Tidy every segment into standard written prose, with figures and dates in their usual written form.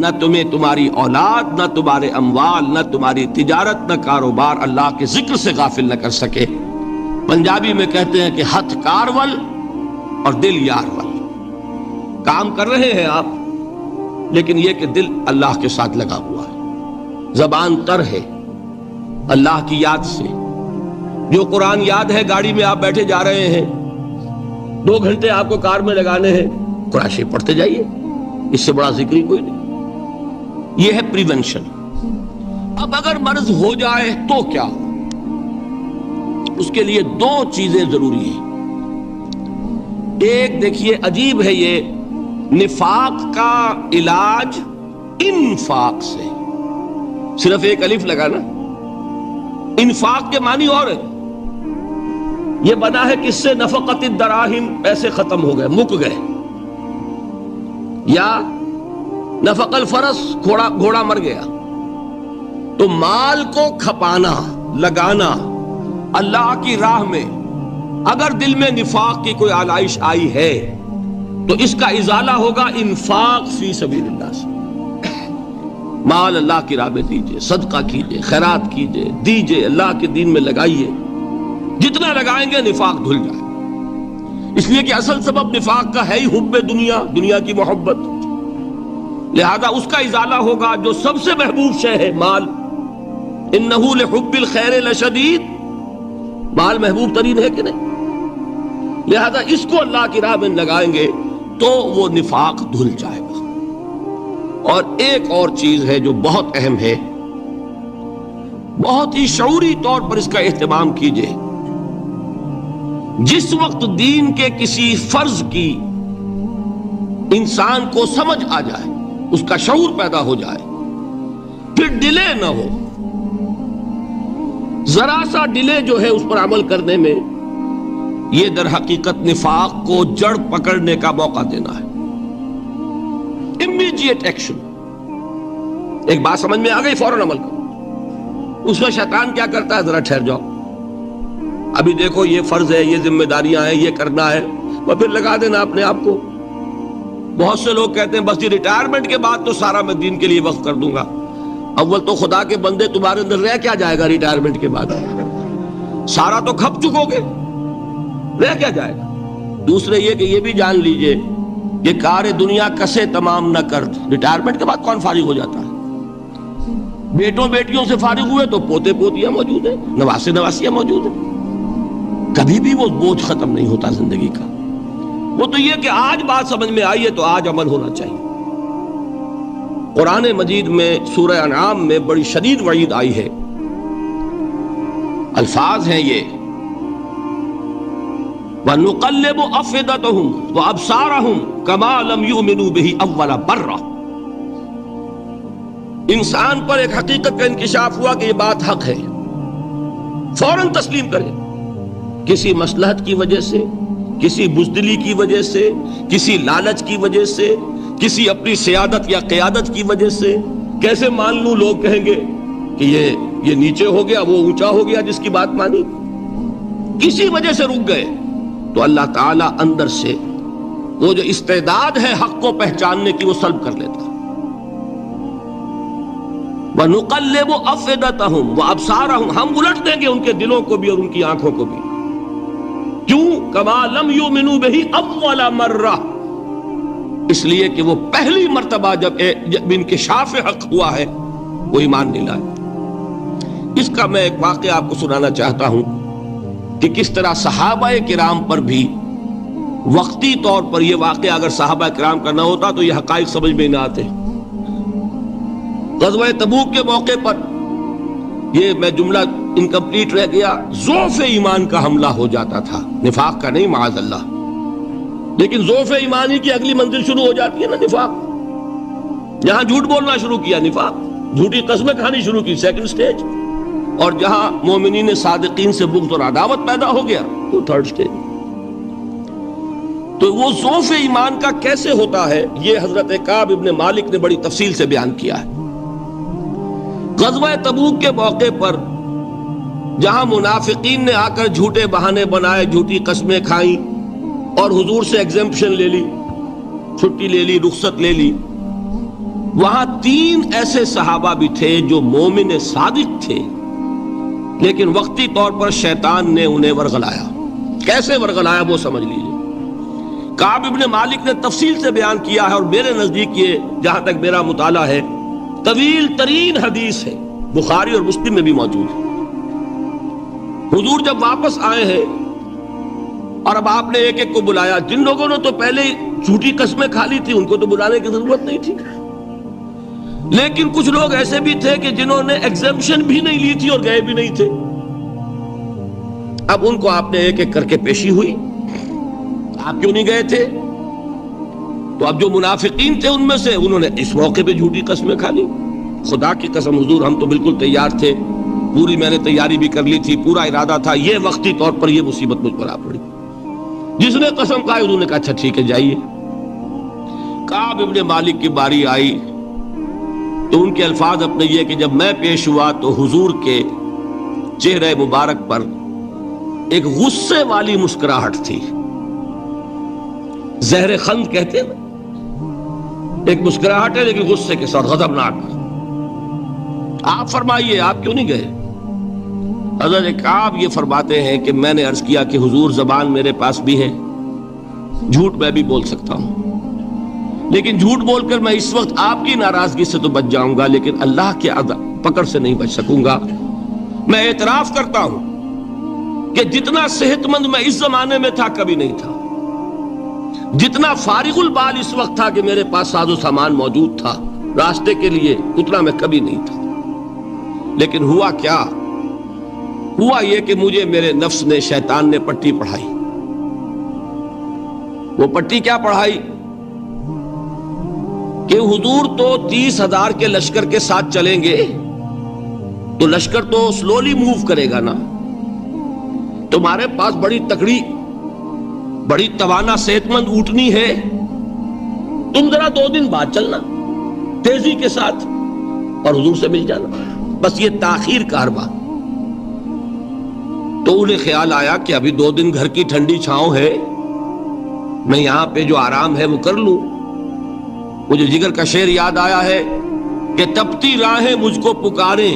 نہ تمہیں تمہاری اولاد، نہ تمہارے اموال، نہ تمہاری تجارت، نہ کاروبار اللہ کے ذکر سے غافل نہ کر سکے۔ پنجابی میں کہتے ہیں کہ ہتھ کارول اور دل یارول۔ کام کر رہے ہیں آپ، لیکن یہ کہ دل اللہ کے ساتھ لگا ہوا ہے، زبان تر ہے اللہ کی یاد سے۔ جو قرآن یاد ہے، گاڑی میں آپ بیٹھے جا رہے ہیں، 2 گھنٹے آپ کو کار میں لگانے ہیں، قرآن شریف پڑھتے جائیے، اس سے بڑا ذکر ہی کوئی نہیں۔ یہ ہے پریونشن۔ اب اگر مرض ہو جائے تو کیا؟ اس کے لیے 2 چیزیں ضروری ہیں۔ ایک دیکھیے، عجیب ہے یہ، نفاق کا علاج انفاق سے، صرف ایک الف لگا نا، انفاق کے معنی اور ہے۔ یہ بنا ہے کس سے؟ نفقت الدراہم، پیسے ختم ہو گئے، مک گئے، یا نفق الفرس، گھوڑا مر گیا۔ تو مال کو کھپانا، لگانا اللہ کی راہ میں، اگر دل میں نفاق کی کوئی آلائش آئی ہے تو اس کا ازالہ ہوگا انفاق فی سبیل اللہ سے۔ مال اللہ کی راہ میں دیجئے، صدقہ کیجئے، خیرات کیجئے، دیجئے، اللہ کے دین میں لگائیے۔ جتنا لگائیں گے نفاق دھل جائے، اس لیے کہ اصل سبب نفاق کا ہے ہی حب دنیا، دنیا کی محبت۔ لہذا اس کا ازالہ ہوگا جو سب سے محبوب شے ہے، مال۔ انہ لحب الخیر لشدید، مال محبوب ترین ہے کہ نہیں؟ لہذا اس کو اللہ کی راہ میں لگائیں گے تو وہ نفاق دھل جائے گا۔ اور ایک اور چیز ہے جو بہت اہم ہے، بہت ہی شعوری طور پر اس کا اہتمام کیجئے۔ جس وقت دین کے کسی فرض کی انسان کو سمجھ آ جائے، اس کا شعور پیدا ہو جائے، پھر ڈیلے نہ ہو۔ ذرا سا ڈیلے جو ہے اس پر عمل کرنے میں، یہ در حقیقت نفاق کو جڑ پکڑنے کا موقع دینا ہے۔ امیڈیٹ ایکشن، ایک بات سمجھ میں آ گئی، فوراً عمل کرو۔ اس میں شیطان کیا کرتا ہے؟ ذرا ٹھہر جاؤ، ابھی دیکھو یہ فرض ہے، یہ ذمہ داریاں ہیں، یہ کرنا ہے، اور پھر لگا دینا اپنے آپ کو۔ بہت سے لوگ کہتے ہیں بس یہ ریٹائرمنٹ کے بعد تو سارا میں دین کے لیے وقف کر دوں گا۔ اول تو خدا کے بندے، تمہارے اندر رہ کیا جائے گا ریٹائرمنٹ کے بعد؟ سارا تو کھپ چکو گے، رہ کیا جائے گا؟ دوسرے یہ کہ یہ بھی جان لیجئے کہ کار دنیا کسے تمام نہ کرد، ریٹائرمنٹ کے بعد کون فارغ ہو جاتا ہے؟ بیٹوں بیٹیوں سے فارغ ہوئے تو پوتے پوتیاں موجود ہیں، نواسے نواسیاں موجود ہیں، کبھی بھی وہ بوجھ ختم نہیں ہوتا زندگی کا۔ وہ تو یہ کہ آج بات سمجھ میں آئی ہے تو آج عمل ہونا چاہیے۔ قرآن مجید میں سورہ انعام میں بڑی شدید وعید آئی ہے، الفاظ ہیں یہ، وَنُقَلِّبُ أَفْئِدَتَهُمْ وَأَبْصَارَهُمْ كَمَا لَمْ يُؤْمِنُوا بِهِ أَوَّلَ مَرَّةٍ۔ انسان پر ایک حقیقت کا انکشاف ہوا کہ یہ بات حق ہے، فوراً تسلیم کرے، کسی مصلحت کی وجہ سے، کسی بزدلی کی وجہ سے، کسی لالچ کی وجہ سے، کسی اپنی سیادت یا قیادت کی وجہ سے۔ کیسے مان لوں؟ لوگ کہیں گے کہ یہ نیچے ہو گیا، وہ اونچا ہو گیا جس کی بات مانی، کسی وجہ سے رک گئے، تو اللہ تعالیٰ اندر سے وہ جو استعداد ہے حق کو پہچاننے کی وہ سلب کر لیتا۔ وَنُقَلِّبُ أَفْئِدَتَهُمْ وَأَبْصَارَهُمْ، ہم الٹ دیں گے ان کے دلوں کو بھی اور ان کی آنکھوں کو بھی۔ کیوں؟ كَمَا لَمْ يُؤْمِنُوا بِهِ أَوَّلَ مَرَّةٍ، اس لیے کہ وہ پہلی مرتبہ جب انکشاف حق ہوا ہے وہ ایمان نہیں لائے۔ اس کا میں ایک واقعہ آپ کو سنانا چاہتا ہوں کہ کس طرح صحابہ کرام پر بھی وقتی طور پر یہ واقعہ اگر صحابہ کرام کا نہ ہوتا تو یہ حقائق سمجھ میں نہ آتے۔ غزوہ تبوک کے موقع پر یہ میں جملہ انکمپلیٹ رہ گیا، ضعف ایمان کا حملہ ہو جاتا تھا، نفاق کا نہیں معاذ اللہ، لیکن ضعف ایمانی کی اگلی منزل شروع ہو جاتی ہے نا، نفاق۔ جہاں جھوٹ بولنا شروع کیا، نفاق، جھوٹی قسمیں کھانی شروع کی، سیکنڈ سٹیج، اور جہاں مومنین صادقین سے بغض اور عداوت پیدا ہو گیا، وہ تھرڈ سٹیج۔ تو وہ ضعف ایمان کا کیسے ہوتا ہے، یہ حضرت کعب ابن مالک نے بڑی تفصیل سے بیان کیا ہے۔ غزوہ تبوک کے موقع پر جہاں منافقین نے آ کر جھوٹے بہانے بنائے، جھوٹی قسمیں کھائیں اور حضور سے ایگزمپشن لے لی، چھٹی لے لی، رخصت لے لی، وہاں 3 ایسے صحابہ بھی تھے جو مومن صادق تھے، لیکن وقتی طور پر شیطان نے انہیں ورغلایا۔ کیسے ورغلایا وہ سمجھ لیجیے۔ کعب ابن مالک نے تفصیل سے بیان کیا ہے، اور میرے نزدیک یہ جہاں تک میرا مطالعہ ہے طویل ترین حدیث ہے، بخاری اور مسلم میں بھی موجود ہے۔ حضور جب واپس آئے ہیں اور اب آپ نے ایک ایک کو بلایا، جن لوگوں نے تو پہلے جھوٹی قسمیں کھا لی تھی ان کو تو بلانے کی ضرورت نہیں تھی، لیکن کچھ لوگ ایسے بھی تھے کہ جنہوں نے ایگزمپشن بھی نہیں لی تھی اور گئے بھی نہیں تھے۔ اب ان کو آپ نے ایک ایک کر کے پیشی ہوئی، آپ کیوں نہیں گئے تھے؟ تو اب جو منافقین تھے ان میں سے انہوں نے اس موقع پہ جھوٹی قسمیں کھا لی۔ خدا کی قسم حضور ہم تو بالکل تیار تھے، پوری میں نے تیاری بھی کر لی تھی، پورا ارادہ تھا، یہ وقتی طور پر یہ مصیبت مجھ پر آ پڑی۔ جس نے قسم کھائی انہوں نے کہا اچھا ٹھیک ہے جائیے۔ کعب ابن مالک کی باری آئی تو ان کے الفاظ اپنے یہ کہ جب میں پیش ہوا تو حضور کے چہرے مبارک پر ایک غصے والی مسکراہٹ تھی، زہر خند کہتے ہیں، ایک مسکراہٹ ہے لیکن غصے کے ساتھ، غضبناک۔ آپ فرمائیے آپ کیوں نہیں گئے؟ حضرت کعب یہ فرماتے ہیں کہ میں نے عرض کیا کہ حضور زبان میرے پاس بھی ہے، جھوٹ میں بھی بول سکتا ہوں، لیکن جھوٹ بول کر میں اس وقت آپ کی ناراضگی سے تو بچ جاؤں گا لیکن اللہ کے پکڑ سے نہیں بچ سکوں گا۔ میں اعتراف کرتا ہوں کہ جتنا صحت مند میں اس زمانے میں تھا کبھی نہیں تھا، جتنا فارغ البال اس وقت تھا کہ میرے پاس ساز و سامان موجود تھا راستے کے لیے، اتنا میں کبھی نہیں تھا۔ لیکن ہوا کیا؟ ہوا یہ کہ مجھے میرے نفس نے، شیطان نے پٹی پڑھائی۔ وہ پٹی کیا پڑھائی؟ کہ حضور تو 30,000 کے لشکر کے ساتھ چلیں گے تو لشکر تو سلولی موو کرے گا نا، تمہارے پاس بڑی تکڑی، بڑی توانا صحت مند اونٹنی ہے، تم ذرا 2 دن بعد چلنا تیزی کے ساتھ اور حضور سے مل جانا، بس یہ تاخیر کا حربہ۔ تو انہیں خیال آیا کہ ابھی 2 دن گھر کی ٹھنڈی چھاؤں ہے، میں یہاں پہ جو آرام ہے وہ کر لوں۔ مجھے جگر کا شعر یاد آیا ہے کہ تپتی راہیں مجھ کو پکاریں،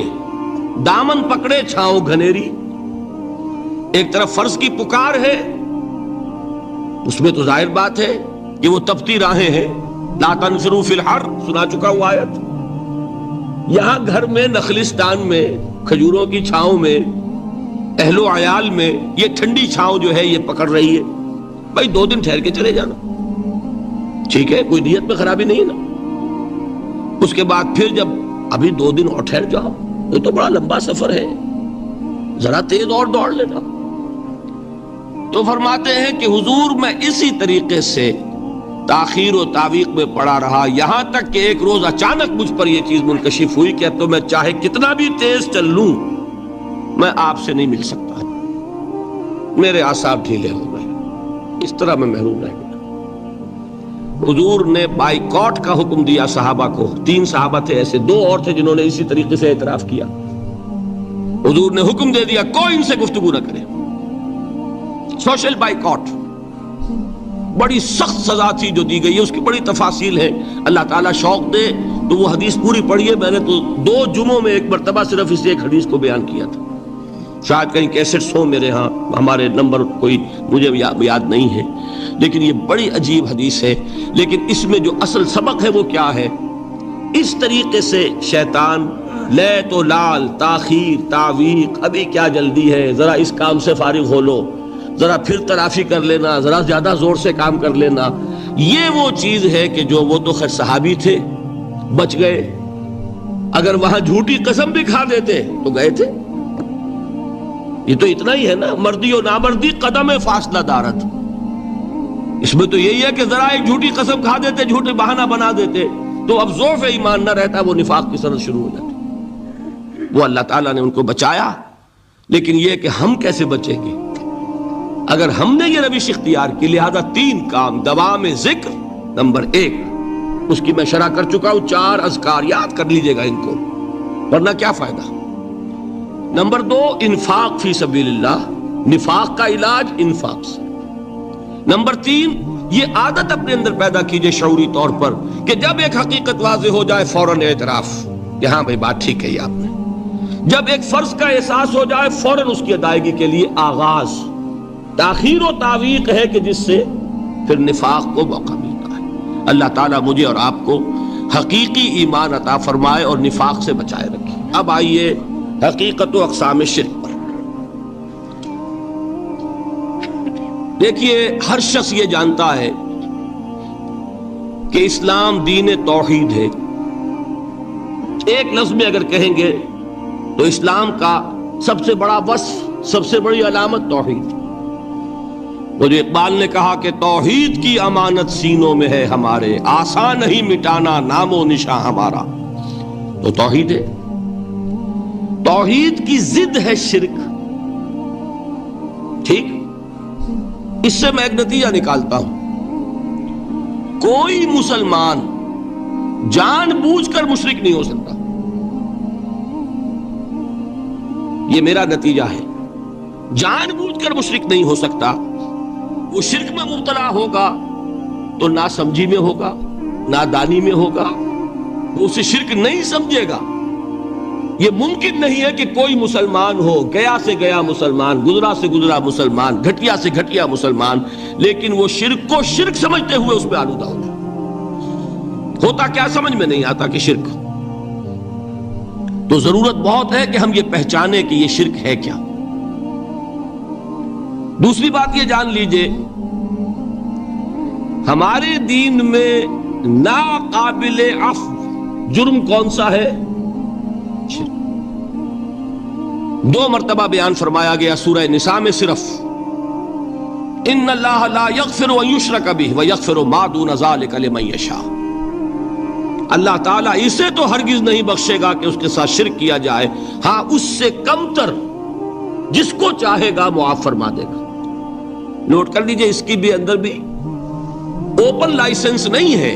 دامن پکڑے چھاؤں گھنیری۔ ایک طرف فرض کی پکار ہے، اس میں تو ظاہر بات ہے کہ وہ تپتی راہیں ہیں، لا تنفروا فی الحر سنا چکا ہوا آیت۔ یہاں گھر میں، نخلستان میں، کھجوروں کی چھاؤں میں، اہل و عیال میں یہ ٹھنڈی چھاؤں جو ہے یہ پکڑ رہی ہے، بھائی 2 دن ٹھہر کے چلے جانا، ٹھیک ہے، کوئی نیت میں خرابی نہیں ہے نا۔ اس کے بعد پھر جب ابھی 2 دن اور ٹھہر جاؤ، یہ تو بڑا لمبا سفر ہے، ذرا تیز اور دوڑ لینا۔ تو فرماتے ہیں کہ حضور میں اسی طریقے سے تاخیر و تعویق میں پڑا رہا، یہاں تک کہ ایک روز اچانک مجھ پر یہ چیز منکشف ہوئی کہ اب تو میں چاہے کتنا بھی تیز چل لوں میں آپ سے نہیں مل سکتا، میرے اعصاب ڈھیلے ہو گئے، اس طرح میں محروم رہ گیا۔ حضور نے بائیکاٹ کا حکم دیا صحابہ کو، 3 صحابہ تھے ایسے، 2 اور تھے جنہوں نے اسی طریقے سے اعتراف کیا۔ حضور نے حکم دے دیا کوئی ان سے گفتگو نہ کرے، سوشل بائیکاٹ۔ بڑی سخت سزا تھی جو دی گئی ہے، اس کی بڑی تفاصیل ہے، اللہ تعالیٰ شوق دے تو وہ حدیث پوری پڑھیے، میں نے تو 2 جمعوں میں ایک مرتبہ صرف اس ایک حدیث کو بیان کیا تھا، شاید کہیں کیسٹس ہوں میرے ہاں، ہمارے نمبر کوئی مجھے یاد نہیں ہے، لیکن یہ بڑی عجیب حدیث ہے۔ لیکن اس میں جو اصل سبق ہے وہ کیا ہے؟ اس طریقے سے شیطان لے تو لال، تاخیر، تعویق، ابھی کیا جلدی ہے، ذرا اس کام سے فارغ ہو لو، ذرا پھر ترافی کر لینا، ذرا زیادہ زور سے کام کر لینا، یہ وہ چیز ہے کہ جو وہ تو خیر صحابی تھے بچ گئے، اگر وہاں جھوٹی قسم بھی کھا دیتے تو گئے تھے۔ یہ تو اتنا ہی ہے نا، مردی و نامردی قدم فاصلہ دارت، اس میں تو یہی ہے کہ ذرا ایک جھوٹی قسم کھا دیتے، جھوٹے بہانہ بنا دیتے تو اب ضعف ایمان نہ رہتا، وہ نفاق کی سند شروع ہو جاتی۔ وہ اللہ تعالیٰ نے ان کو بچایا، لیکن یہ کہ ہم کیسے بچیں گے اگر ہم نے یہ روش اختیار کی؟ لہذا 3 کام، دوام ذکر نمبر 1، اس کی میں شرح کر چکا ہوں، 4 اذکار یاد کر لیجئے گا ان کو، ورنہ کیا فائدہ۔ نمبر 2 انفاق فی سبیل اللہ، نفاق کا علاج انفاق سے۔ نمبر 3 یہ عادت اپنے اندر پیدا کیجئے شعوری طور پر کہ جب ایک حقیقت واضح ہو جائے فوراً اعتراف کہ ہاں بھائی بات ٹھیک کہی آپ نے. جب ایک فرض کا احساس ہو جائے فوراً اس کی ادائیگی کے لیے آغاز. تاخیر و تعویق ہے کہ جس سے پھر نفاق کو موقع ملتا ہے. اللہ تعالیٰ مجھے اور آپ کو حقیقی ایمان عطا فرمائے اور نفاق سے بچائے رکھے. اب آئیے حقیقت و اقسام شرک پر. دیکھیے ہر شخص یہ جانتا ہے کہ اسلام دین توحید ہے. ایک لفظ میں اگر کہیں گے تو اسلام کا سب سے بڑا وصف، سب سے بڑی علامت توحید. وہ جو اقبال نے کہا کہ توحید کی امانت سینوں میں ہے ہمارے، آسان نہیں مٹانا نام و نشاں ہمارا. تو توحید ہے. توحید کی ضد ہے شرک. ٹھیک، اس سے میں ایک نتیجہ نکالتا ہوں. کوئی مسلمان جان بوجھ کر مشرک نہیں ہو سکتا. یہ میرا نتیجہ ہے. جان بوجھ کر مشرک نہیں ہو سکتا. وہ شرک میں مبتلا ہوگا تو ناسمجھی میں ہوگا، نادانی میں ہوگا، وہ اسے شرک نہیں سمجھے گا. یہ ممکن نہیں ہے کہ کوئی مسلمان ہو، گیا سے گیا مسلمان، گزرا سے گزرا مسلمان، گھٹیا سے گھٹیا مسلمان، لیکن وہ شرک کو شرک سمجھتے ہوئے اس پہ آلودہ ہو جائے. ہوتا کیا سمجھ میں نہیں آتا کہ شرک. تو ضرورت بہت ہے کہ ہم یہ پہچانیں کہ یہ شرک ہے کیا. دوسری بات یہ جان لیجئے، ہمارے دین میں ناقابل عفو جرم کون سا ہے؟ شرک. 2 مرتبہ بیان فرمایا گیا سورہ نساء میں صرف، ان اللہ لا یغفر ان یشرک بہ ویغفر ما دون ذلک لمن یشاء. اللہ تعالیٰ اسے تو ہرگز نہیں بخشے گا کہ اس کے ساتھ شرک کیا جائے، ہاں اس سے کم تر جس کو چاہے گا معاف فرما دے گا. نوٹ کر لیجئے، اس کی بھی اندر بھی اوپن لائسنس نہیں ہے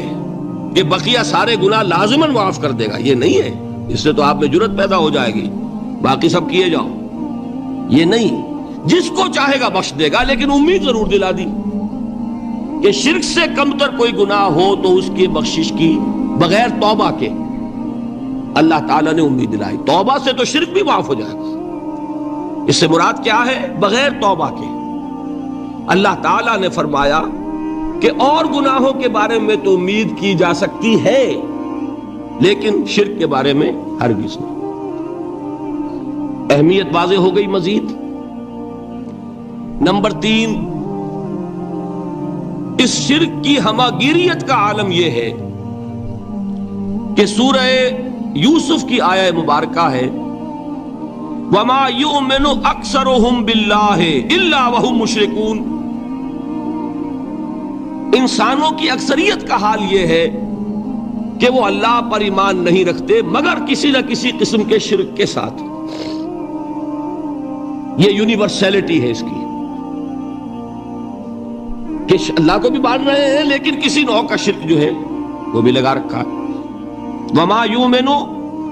کہ بقیہ سارے گناہ لازماً معاف کر دے گا. یہ نہیں ہے. اس سے تو آپ میں جرت پیدا ہو جائے گی باقی سب کیے جاؤ. یہ نہیں، جس کو چاہے گا بخش دے گا، لیکن امید ضرور دلا دی کہ شرک سے کم تر کوئی گناہ ہو تو اس کی بخشش کی بغیر توبہ کے. اللہ تعالیٰ نے امید دلائی توبہ سے تو شرک بھی معاف ہو جائے گا. اس سے مراد کیا ہے؟ بغیر توبہ کے. اللہ تعالیٰ نے فرمایا کہ اور گناہوں کے بارے میں تو امید کی جا سکتی ہے لیکن شرک کے بارے میں ہرگز نہیں. اہمیت واضح ہو گئی. مزید نمبر 3، اس شرک کی ہماگیریت کا عالم یہ ہے کہ سورہ یوسف کی آیہ مبارکہ ہے وَمَا يُؤْمِنُ أَكْثَرُهُمْ بِاللَّهِ إِلَّا وَهُمْ مُشْرِكُونَ. انسانوں کی اکثریت کا حال یہ ہے کہ وہ اللہ پر ایمان نہیں رکھتے مگر کسی نہ کسی قسم کے شرک کے ساتھ. یہ یونیورسلٹی ہے اس کی کہ اللہ کو بھی مان رہے ہیں لیکن کسی نوع کا شرک جو ہے وہ بھی لگا رکھا ہے. وَمَا يُؤْمِنُ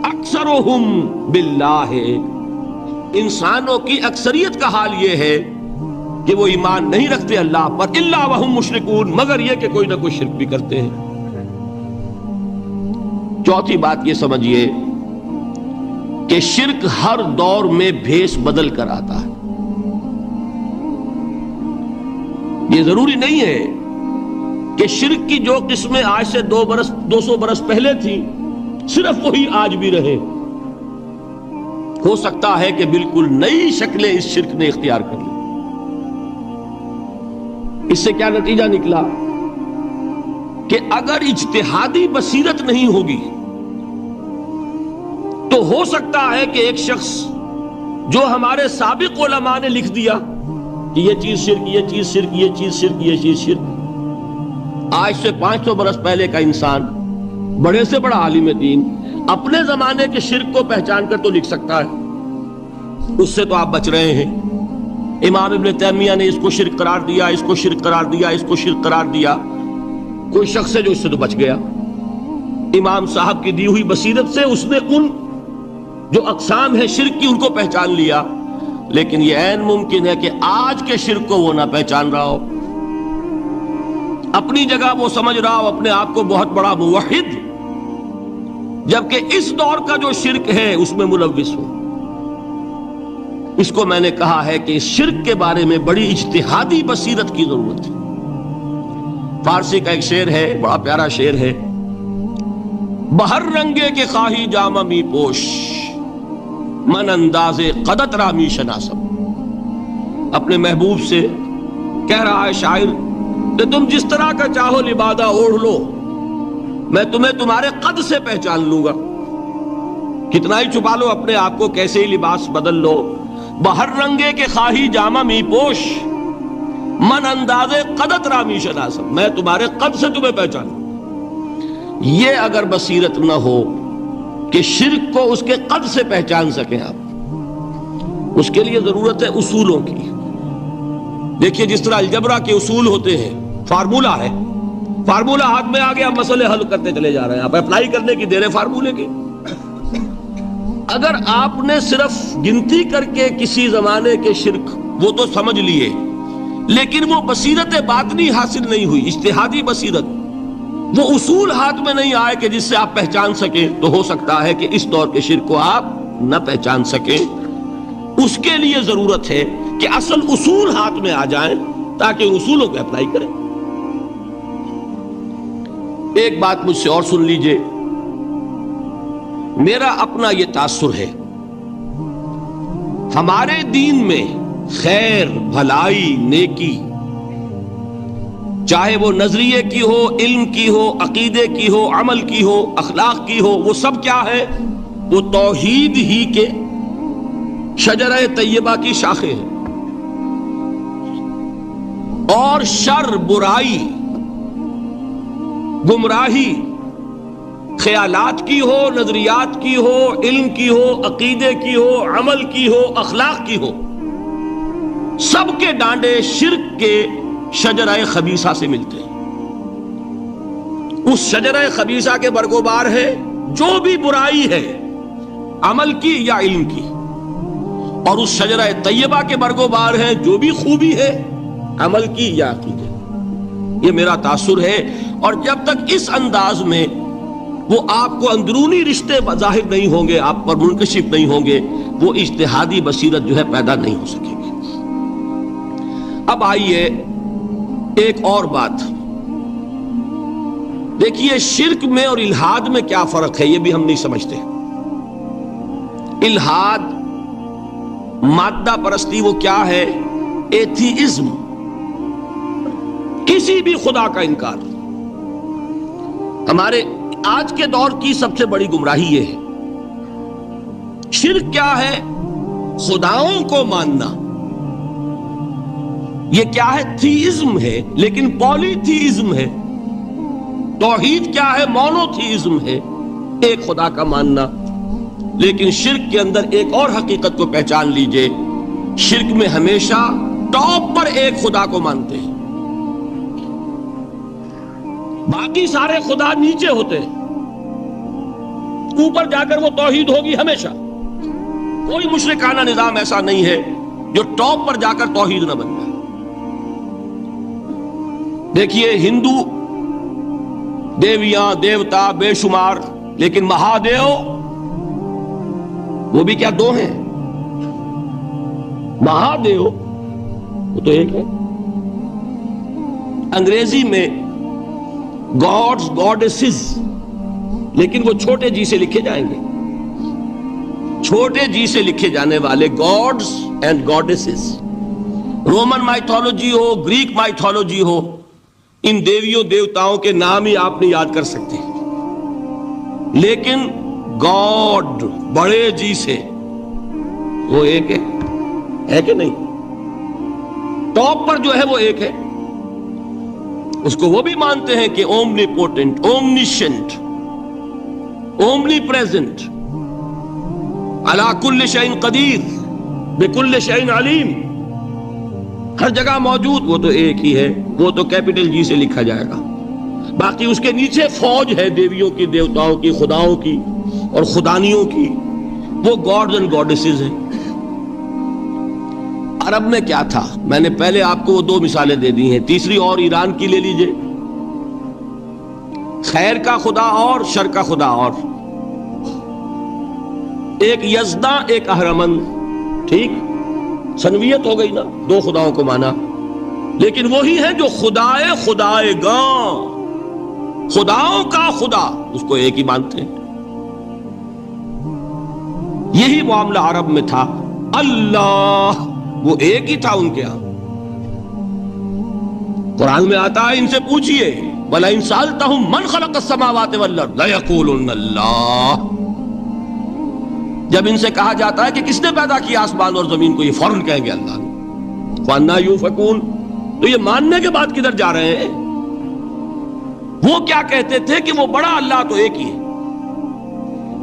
أَكْثَرُهُمْ بِاللَّهِ. انسانوں کی اکثریت کا حال یہ ہے کہ وہ ایمان نہیں رکھتے اللہ پر الا وہم مشرکون، مگر یہ کہ کوئی نہ کوئی شرک بھی کرتے ہیں. چوتھی بات یہ سمجھیے کہ شرک ہر دور میں بھیس بدل کر آتا ہے. یہ ضروری نہیں ہے کہ شرک کی جو قسمیں آج سے 200 برس پہلے تھیں صرف وہی آج بھی رہے. ہو سکتا ہے کہ بالکل نئی شکلیں اس شرک نے اختیار کر لی. اس سے کیا نتیجہ نکلا کہ اگر اجتہادی بصیرت نہیں ہوگی تو ہو سکتا ہے کہ ایک شخص جو ہمارے سابق علماء نے لکھ دیا کہ یہ چیز شرک، یہ چیز شرک، یہ چیز شرک، یہ چیز شرک، آج سے 500 برس پہلے کا انسان بڑے سے بڑا عالم دین اپنے زمانے کے شرک کو پہچان کر تو لکھ سکتا ہے. اس سے تو آپ بچ رہے ہیں. امام ابن تیمیہ نے اس کو شرک قرار دیا، اس کو شرک قرار دیا، اس کو شرک قرار دیا. کوئی شخص ہے جو اس سے تو بچ گیا. امام صاحب کی دی ہوئی بصیرت سے اس نے ان جو اقسام ہے شرک کی ان کو پہچان لیا، لیکن یہ عین ممکن ہے کہ آج کے شرک کو وہ نہ پہچان رہا ہو. اپنی جگہ وہ سمجھ رہا ہو اپنے آپ کو بہت بڑا موحد، جبکہ اس دور کا جو شرک ہے اس میں ملوث ہو۔ اس کو میں نے کہا ہے کہ اس شرک کے بارے میں بڑی اجتہادی بصیرت کی ضرورت ہے۔ فارسی کا ایک شعر ہے، بڑا پیارا شعر ہے، بہر رنگے کے خواہی جامہ می پوش، من انداز قدت رامی شناسم۔ اپنے محبوب سے کہہ رہا ہے شاعر کہ تم جس طرح کا چاہو لبادہ اوڑھ لو، میں تمہیں تمہارے قد سے پہچان لوں گا۔ کتنا ہی چھپا لو اپنے آپ کو، کیسے ہی لباس بدل لو، بہر رنگے کے خواہی جامہ می پوش، من انداز قدت رامی شناسم، میں تمہارے قد سے تمہیں پہچانوں۔ یہ اگر بصیرت نہ ہو کہ شرک کو اس کے قد سے پہچان سکیں آپ، اس کے لیے ضرورت ہے اصولوں کی۔ دیکھیے جس طرح الجبرا کے اصول ہوتے ہیں، فارمولہ ہے، فارمولہ ہاتھ میں آ گیا، مسئلے حل کرتے چلے جا رہے ہیں، آپ اپلائی کرنے کی دیر ہے فارمولے کے۔ اگر آپ نے صرف گنتی کر کے کسی زمانے کے شرک وہ تو سمجھ لیے، لیکن وہ بصیرت باطنی حاصل نہیں ہوئی، اجتہادی بصیرت، وہ اصول ہاتھ میں نہیں آئے کہ جس سے آپ پہچان سکیں، تو ہو سکتا ہے کہ اس دور کے شرک کو آپ نہ پہچان سکیں۔ اس کے لیے ضرورت ہے کہ اصل اصول ہاتھ میں آ جائیں تاکہ ان اصولوں کو اپلائی کریں۔ ایک بات مجھ سے اور سن لیجئے، میرا اپنا یہ تاثر ہے، ہمارے دین میں خیر، بھلائی، نیکی، چاہے وہ نظریے کی ہو، علم کی ہو، عقیدے کی ہو، عمل کی ہو، اخلاق کی ہو، وہ سب کیا ہے؟ وہ توحید ہی کے شجرہ طیبہ کی شاخیں ہیں۔ اور شر، برائی، گمراہی، خیالات کی ہو، نظریات کی ہو، علم کی ہو، عقیدے کی ہو، عمل کی ہو، اخلاق کی ہو، سب کے ڈانڈے شرک کے شجرہ خبیثہ سے ملتے ہیں۔ اس شجرہ خبیثہ کے برگوبار ہے جو بھی برائی ہے، عمل کی یا علم کی، اور اس شجرہ طیبہ کے برگوبار ہے جو بھی خوبی ہے، عمل کی یا عقیدے۔ یہ میرا تاثر ہے، اور جب تک اس انداز میں وہ آپ کو اندرونی رشتے ظاہر نہیں ہوں گے، آپ پر منکشف نہیں ہوں گے، وہ اجتہادی بصیرت جو ہے پیدا نہیں ہو سکے گی۔ اب آئیے ایک اور بات دیکھیے، شرک میں اور الحاد میں کیا فرق ہے، یہ بھی ہم نہیں سمجھتے۔ الحاد، مادہ پرستی، وہ کیا ہے؟ ایتھیزم، کسی بھی خدا کا انکار۔ ہمارے آج کے دور کی سب سے بڑی گمراہی یہ ہے۔ شرک کیا ہے؟ خداؤں کو ماننا۔ یہ کیا ہے؟ تھیزم ہے، لیکن پولی تھیزم ہے۔ توحید کیا ہے؟ مونو تھیزم ہے، ایک خدا کا ماننا۔ لیکن شرک کے اندر ایک اور حقیقت کو پہچان لیجئے، شرک میں ہمیشہ ٹاپ پر ایک خدا کو مانتے ہیں، باقی سارے خدا نیچے ہوتے ہیں، اوپر جا کر وہ توحید ہوگی ہمیشہ۔ کوئی مشرکانہ نظام ایسا نہیں ہے جو ٹاپ پر جا کر توحید نہ بن جائے۔ دیکھیے ہندو دیویاں، دیوتا بے شمار، لیکن مہادیو وہ بھی کیا دو ہیں؟ مہادیو وہ تو ایک ہے۔ انگریزی میں گاڈز، گاڈیسز، لیکن وہ چھوٹے جی سے لکھے جائیں گے، چھوٹے جی سے لکھے جانے والے gods and goddesses. Roman mythology ہو، گریک مائتھولوجی ہو، ان دیویوں دیوتاؤں کے نام ہی آپ نہیں یاد کر سکتے، لیکن گاڈ بڑے جی سے وہ ایک ہے کہ نہیں؟ ٹاپ پر جو ہے وہ ایک ہے، اس کو وہ بھی مانتے ہیں کہ اومنی پوٹنٹ، اومنیشنٹ، اومنی پریزنٹ، علی کل شیء قدیر، بکل شیء علیم، ہر جگہ موجود، وہ تو ایک ہی ہے، وہ تو کیپٹل جی سے لکھا جائے گا۔ باقی اس کے نیچے فوج ہے دیویوں کی، دیوتاؤں کی، خداؤں کی اور خدانیوں کی، وہ گاڈز اینڈ گاڈیسز ہیں۔ عرب میں کیا تھا؟ میں نے پہلے آپ کو وہ دو مثالیں دے دی ہیں، تیسری اور ایران کی لے لیجئے۔ خیر کا خدا اور شر کا خدا اور، ایک یزداں ایک اہرمن، ٹھیک سنویت ہو گئی نا، دو خداؤں کو مانا، لیکن وہی ہے جو خدائے خدائے گاں، خداؤں کا خدا، اس کو ایک ہی مانتے ہیں۔ یہی معاملہ عرب میں تھا، اللہ وہ ایک ہی تھا ان کے ہاں۔ قرآن میں آتا ہے ان سے پوچھئے وَلَئِن سَأَلْتَهُم مَّنْ خَلَقَ السَّمَاوَاتِ وَالْأَرْضَ لَيَقُولُنَّ اللَّهُ، جب ان سے کہا جاتا ہے کہ کس نے پیدا کیا آسمان اور زمین کو، یہ فوراً کہیں گے اللہ نے۔ وَأَنَّىٰ يُؤْفَكُونَ، تو یہ ماننے کے بعد کدھر جا رہے ہیں؟ وہ کیا کہتے تھے کہ وہ بڑا اللہ تو ایک ہی ہے،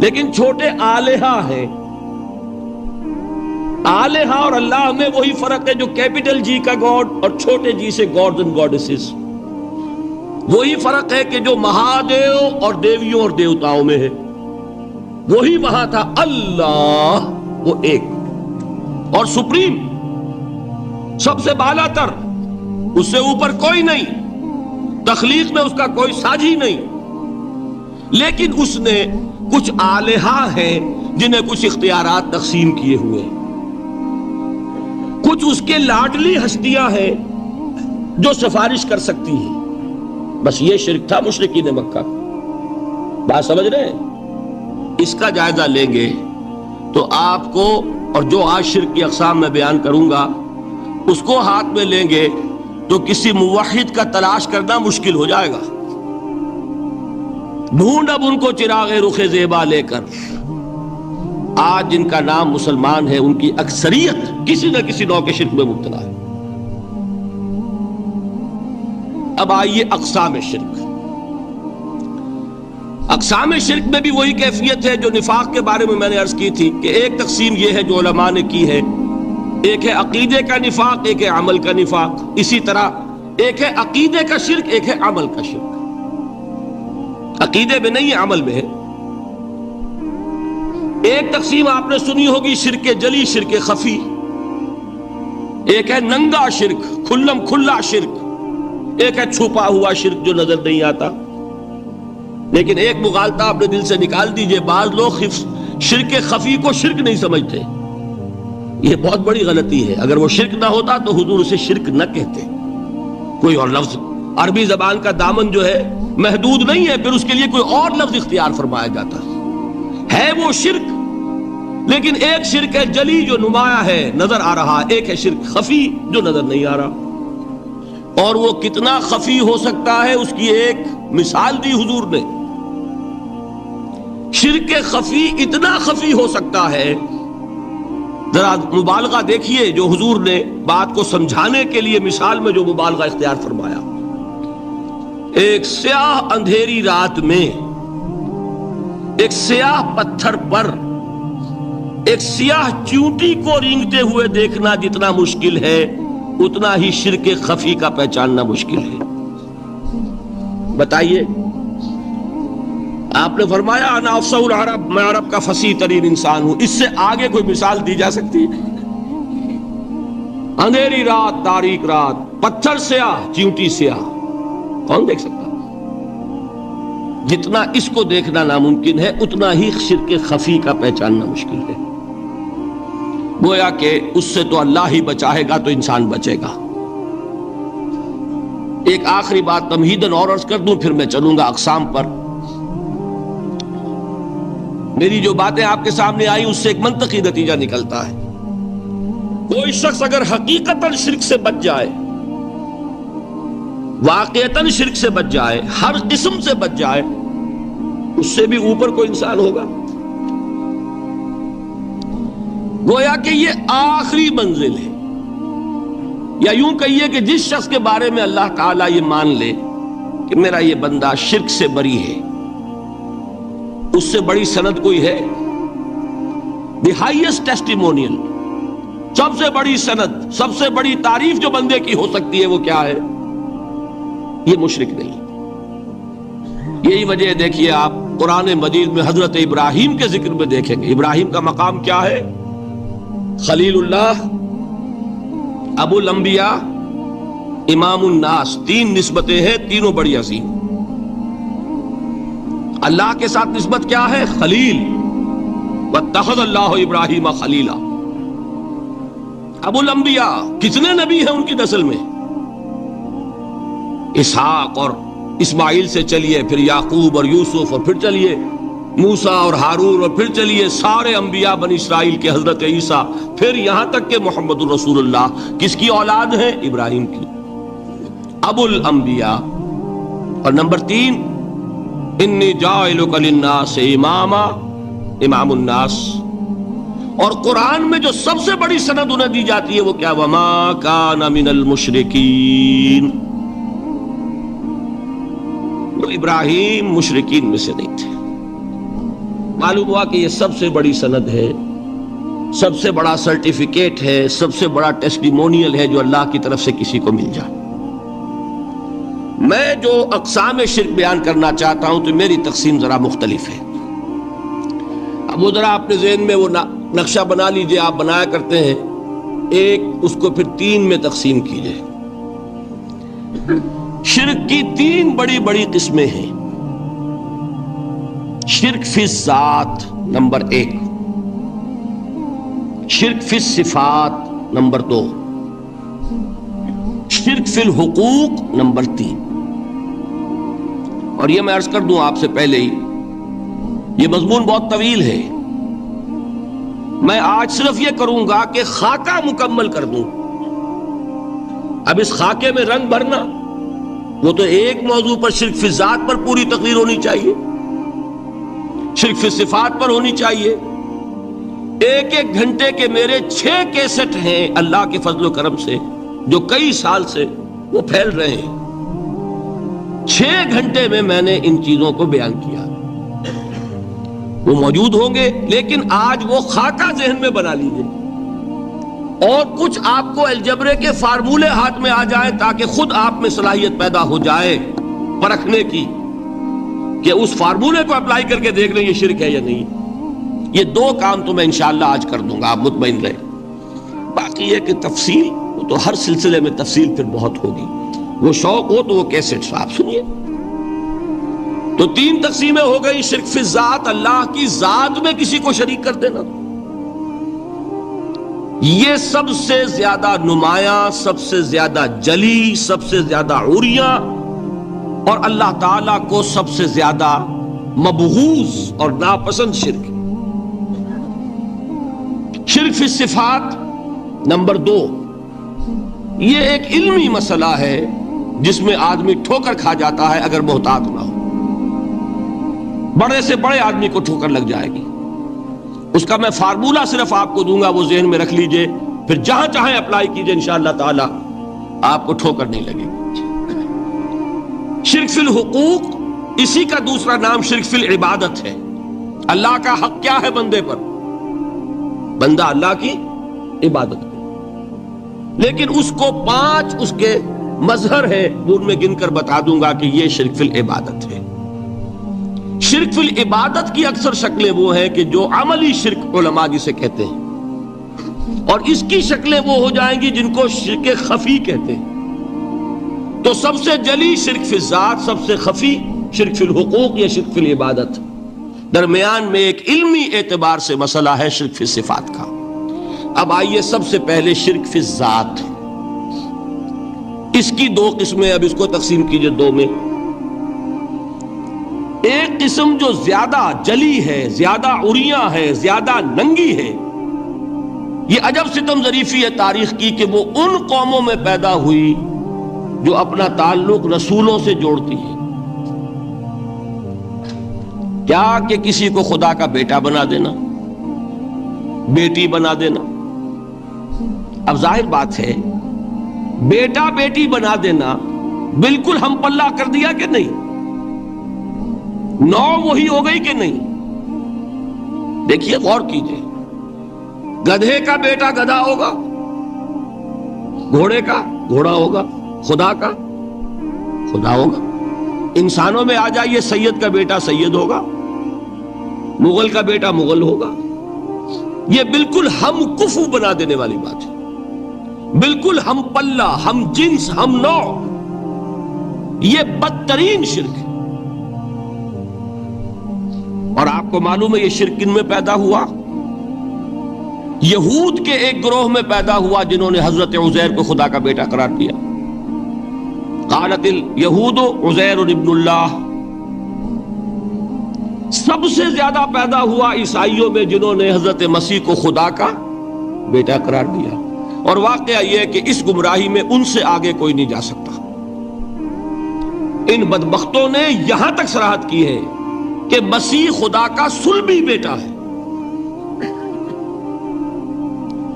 لیکن چھوٹے آلہہ ہیں۔ آلہہ اور اللہ میں وہی فرق ہے جو کیپٹل جی کا گاڈ اور چھوٹے جی سے گاڈز اینڈ گاڈیسز، وہی فرق ہے کہ جو مہادیو اور دیویوں اور دیوتاؤں میں ہے، وہی وہاں تھا۔ اللہ وہ ایک اور سپریم، سب سے بالا تر، اس سے اوپر کوئی نہیں، تخلیق میں اس کا کوئی ساجی نہیں، لیکن اس نے کچھ آلہہ ہیں جنہیں کچھ اختیارات تقسیم کیے ہوئے، کچھ اس کے لاڈلی ہستیاں ہیں جو سفارش کر سکتی ہیں۔ بس یہ شرک تھا مشرکین مکہ، بات سمجھ رہے ہیں؟ اس کا جائزہ لیں گے تو آپ کو، اور جو آج شرک کی اقسام میں بیان کروں گا اس کو ہاتھ میں لیں گے تو کسی موحد کا تلاش کرنا مشکل ہو جائے گا۔ ڈھونڈ اب ان کو چراغ رخ زیبا لے کر، آج جن کا نام مسلمان ہے ان کی اکثریت کسی نہ کسی نوع کے شرک میں مبتلا ہے۔ اب آئیے اقسام شرک۔ اقسام شرک میں بھی وہی کیفیت ہے جو نفاق کے بارے میں نے عرض کی تھی کہ ایک تقسیم یہ ہے جو علماء نے کی ہے، ایک ہے عقیدے کا نفاق، ایک ہے عمل کا نفاق۔ اسی طرح ایک ہے عقیدے کا شرک، ایک ہے عمل کا شرک۔ عقیدے میں نہیں ہے، عمل میں ہے۔ ایک تقسیم آپ نے سنی ہوگی شرک جلی، شرک خفی، ایک ہے ننگا شرک، کھلم کھلا شرک، ایک ہے چھپا ہوا شرک جو نظر نہیں آتا۔ لیکن ایک مغالطہ اپنے دل سے نکال دیجئے، بعض لوگ شرک خفی کو شرک نہیں سمجھتے، یہ بہت بڑی غلطی ہے۔ اگر وہ شرک نہ ہوتا تو حضور اسے شرک نہ کہتے، کوئی اور لفظ، عربی زبان کا دامن جو ہے محدود نہیں ہے، پھر اس کے لیے کوئی اور لفظ اختیار فرمایا جاتا ہے وہ شرک۔ لیکن ایک شرک ہے جلی جو نمایاں ہے، نظر آ رہا، ایک ہے شرک خفی جو نظر نہیں آ رہا۔ اور وہ کتنا خفی ہو سکتا ہے اس کی ایک مثال دی حضور نے۔ شرک خفی اتنا خفی ہو سکتا ہے، ذرا مبالغہ دیکھیے جو حضور نے بات کو سمجھانے کے لیے مثال میں جو مبالغہ اختیار فرمایا۔ ایک سیاہ اندھیری رات میں ایک سیاہ پتھر پر ایک سیاہ چیونٹی کو رینگتے ہوئے دیکھنا جتنا مشکل ہے، اتنا ہی شرک خفی کا پہچاننا مشکل ہے۔ بتائیے، آپ نے فرمایا انا افصح العرب، میں عرب کا فصیح ترین انسان ہوں، اس سے آگے کوئی مثال دی جا سکتی ہے؟ اندھیری رات، تاریک رات، پتھر سیاہ، چیونٹی سیاہ، کون دیکھ سکتا؟ جتنا اس کو دیکھنا ناممکن ہے اتنا ہی شرک خفی کا پہچاننا مشکل ہے۔ گویا کہ اس سے تو اللہ ہی بچائے گا تو انسان بچے گا۔ ایک آخری بات تمہیداً اور عرض کر دوں، پھر میں چلوں گا اقسام پر۔ میری جو باتیں آپ کے سامنے آئی اس سے ایک منطقی نتیجہ نکلتا ہے، کوئی شخص اگر حقیقتاً شرک سے بچ جائے، واقعتاً شرک سے بچ جائے، ہر قسم سے بچ جائے، اس سے بھی اوپر کوئی انسان ہوگا۔ گویا کہ یہ آخری منزل ہے، یا یوں کہیے کہ جس شخص کے بارے میں اللہ تعالیٰ یہ مان لے کہ میرا یہ بندہ شرک سے بری ہے، اس سے بڑی سند کوئی ہے؟ دی ہائیسٹ ٹیسٹیمونیل، سب سے بڑی سند، سب سے بڑی تعریف جو بندے کی ہو سکتی ہے وہ کیا ہے؟ یہ مشرک نہیں۔ یہی وجہ دیکھیے آپ قرآن مجید میں حضرت ابراہیم کے ذکر میں دیکھیں گے، ابراہیم کا مقام کیا ہے؟ خلیل اللہ، ابو الانبیاء، امام الناس، تین نسبتیں ہیں، تینوں بڑی عظیم۔ اللہ کے ساتھ نسبت کیا ہے؟ خلیل. واتخذ اللہ ابراہیم خلیلا. ابو الانبیاء کتنے نبی ہیں ان کی نسل میں؟ اسحاق اور اسماعیل سے چلیے، پھر یعقوب اور یوسف، اور پھر چلیے موسیٰ اور ہارون، اور پھر چلیے سارے انبیاء بنی اسرائیل کے حضرت عیسیٰ، پھر یہاں تک کہ محمد الرسول اللہ کس کی اولاد ہے؟ ابراہیم کی. ابو الانبیاء. اور نمبر 3 انی جاعلک للناس اماما، امام الناس. اور قرآن میں جو سب سے بڑی سند انہیں دی جاتی ہے وہ کیا؟ وما کان من المشرکین. تو ابراہیم مشرکین میں سے نہیں تھے. معلوم ہوا کہ یہ سب سے بڑی سند ہے، سب سے بڑا سرٹیفکیٹ ہے، سب سے بڑا ٹیسٹیمونیل ہے جو اللہ کی طرف سے کسی کو مل جائے. میں جو اقسام شرک بیان کرنا چاہتا ہوں تو میری تقسیم ذرا مختلف ہے. اب وہ ذرا اپنے ذہن میں وہ نقشہ بنا لیجئے، آپ بنایا کرتے ہیں ایک، اس کو پھر 3 میں تقسیم کیجئے. شرک کی 3 بڑی بڑی قسمیں ہیں. شرک فی الذات نمبر 1، شرک فی الصفات نمبر 2، شرک فی الحقوق نمبر 3. اور یہ میں عرض کر دوں آپ سے پہلے ہی، یہ مضمون بہت طویل ہے. میں آج صرف یہ کروں گا کہ خاکہ مکمل کر دوں. اب اس خاکے میں رنگ بھرنا، وہ تو ایک موضوع پر شرک فی الذات پر پوری تقریر ہونی چاہیے، شرک فی الصفات پر ہونی چاہیے. 1 گھنٹے کے میرے 6 کیسٹ ہیں اللہ کے فضل و کرم سے، جو کئی سال سے وہ پھیل رہے ہیں. 6 گھنٹے میں نے ان چیزوں کو بیان کیا. وہ موجود ہوں گے، لیکن آج وہ خاکہ ذہن میں بنا لیجیے، اور کچھ آپ کو الجبرے کے فارمولے ہاتھ میں آ جائیں تاکہ خود آپ میں صلاحیت پیدا ہو جائے پرکھنے کی کہ اس فارمولے کو اپلائی کر کے دیکھ لیں یہ شرک ہے یا نہیں. یہ 2 کام تو میں انشاءاللہ آج کر دوں گا، آپ مطمئن رہیں. باقی یہ کہ تفصیل، وہ تو ہر سلسلے میں تفصیل پھر بہت ہوگی. وہ شوق ہو تو وہ کیسٹس آپ سنیے. تو 3 تقسیمیں ہو گئی. شرک فی الذات، اللہ کی ذات میں کسی کو شریک کر دینا، یہ سب سے زیادہ نمایاں، سب سے زیادہ جلی، سب سے زیادہ عریاں، اور اللہ تعالیٰ کو سب سے زیادہ مبغوض اور ناپسند شرک. شرک فی الصفات نمبر 2، یہ ایک علمی مسئلہ ہے جس میں آدمی ٹھوکر کھا جاتا ہے اگر محتاط نہ ہو. بڑے سے بڑے آدمی کو ٹھوکر لگ جائے گی. اس کا میں فارمولہ صرف آپ کو دوں گا، وہ ذہن میں رکھ لیجئے، پھر جہاں چاہیں اپلائی کیجئے، انشاءاللہ تعالی آپ کو ٹھوکر نہیں لگے گی. شرک فی الحقوق، اسی کا دوسرا نام شرک فی العبادت ہے. اللہ کا حق کیا ہے بندے پر؟ بندہ اللہ کی عبادت کرے، لیکن اس کو 5 اس کے مظہر ہے، وہ ان میں گن کر بتا دوں گا کہ یہ شرک فی العبادت ہے. شرک فی العبادت کی اکثر شکلیں وہ ہیں کہ جو عملی شرک علماء جسے کہتے ہیں، اور اس کی شکلیں وہ ہو جائیں گی جن کو شرک خفی کہتے ہیں. تو سب سے جلی شرک فی الذات، سب سے خفی شرک فی الحقوق یا شرک فی العبادت. درمیان میں ایک علمی اعتبار سے مسئلہ ہے شرک فی الصفات کا. اب آئیے سب سے پہلے شرک فی الذات. اس کی 2 قسمیں، اب اس کو تقسیم کیجئے 2 میں. ایک قسم جو زیادہ جلی ہے، زیادہ عریاں ہے، زیادہ ننگی ہے. یہ عجب ستم ظریفی ہے تاریخ کی کہ وہ ان قوموں میں پیدا ہوئی جو اپنا تعلق رسولوں سے جوڑتی ہے. کیا کہ کسی کو خدا کا بیٹا بنا دینا، بیٹی بنا دینا. اب ظاہر بات ہے بیٹا بیٹی بنا دینا بالکل ہم پلہ کر دیا کہ نہیں؟ نو وہی ہو گئی کہ نہیں؟ دیکھیے غور کیجئے. گدھے کا بیٹا گدھا ہوگا، گھوڑے کا گھوڑا ہوگا، خدا کا خدا ہوگا. انسانوں میں آ جائیے، سید کا بیٹا سید ہوگا، مغل کا بیٹا مغل ہوگا. یہ بالکل ہم کفو بنا دینے والی بات ہے، بالکل ہم پلہ، ہم جنس، ہم نوع. یہ بدترین شرک ہے. آپ کو معلوم ہے یہ شرک کن میں پیدا ہوا؟ یہود کے ایک گروہ میں پیدا ہوا جنہوں نے حضرت عزیر کو خدا کا بیٹا قرار دیا. قالت الیہود عزیر ابن اللہ. سب سے زیادہ پیدا ہوا عیسائیوں میں جنہوں نے حضرت مسیح کو خدا کا بیٹا قرار دیا. اور واقعہ یہ ہے کہ اس گمراہی میں ان سے آگے کوئی نہیں جا سکتا. ان بدبختوں نے یہاں تک صراحت کی ہے کہ مسیح خدا کا صلبی بیٹا ہے.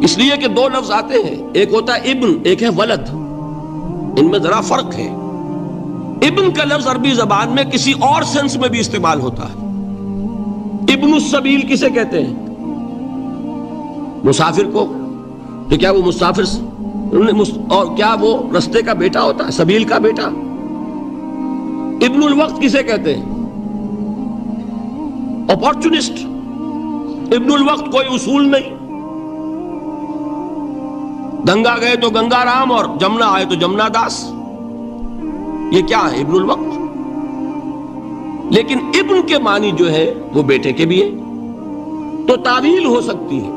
اس لیے کہ دو لفظ آتے ہیں، ایک ہوتا ہے ابن، ایک ہے ولد. ان میں ذرا فرق ہے. ابن کا لفظ عربی زبان میں کسی اور سینس میں بھی استعمال ہوتا ہے. ابن السبیل کسے کہتے ہیں؟ مسافر کو. تو کیا وہ مسافر اور کیا وہ رستے کا بیٹا ہوتا ہے، سبیل کا بیٹا؟ ابن الوقت کسے کہتے ہیں؟ اپارچونسٹ. ابن الوقت کوئی اصول نہیں. گنگا گئے تو گنگا رام اور جمنا آئے تو جمنا داس. یہ کیا ہے؟ ابن الوقت. لیکن ابن کے معنی جو ہے وہ بیٹے کے بھی ہے، تو تعویل ہو سکتی ہے.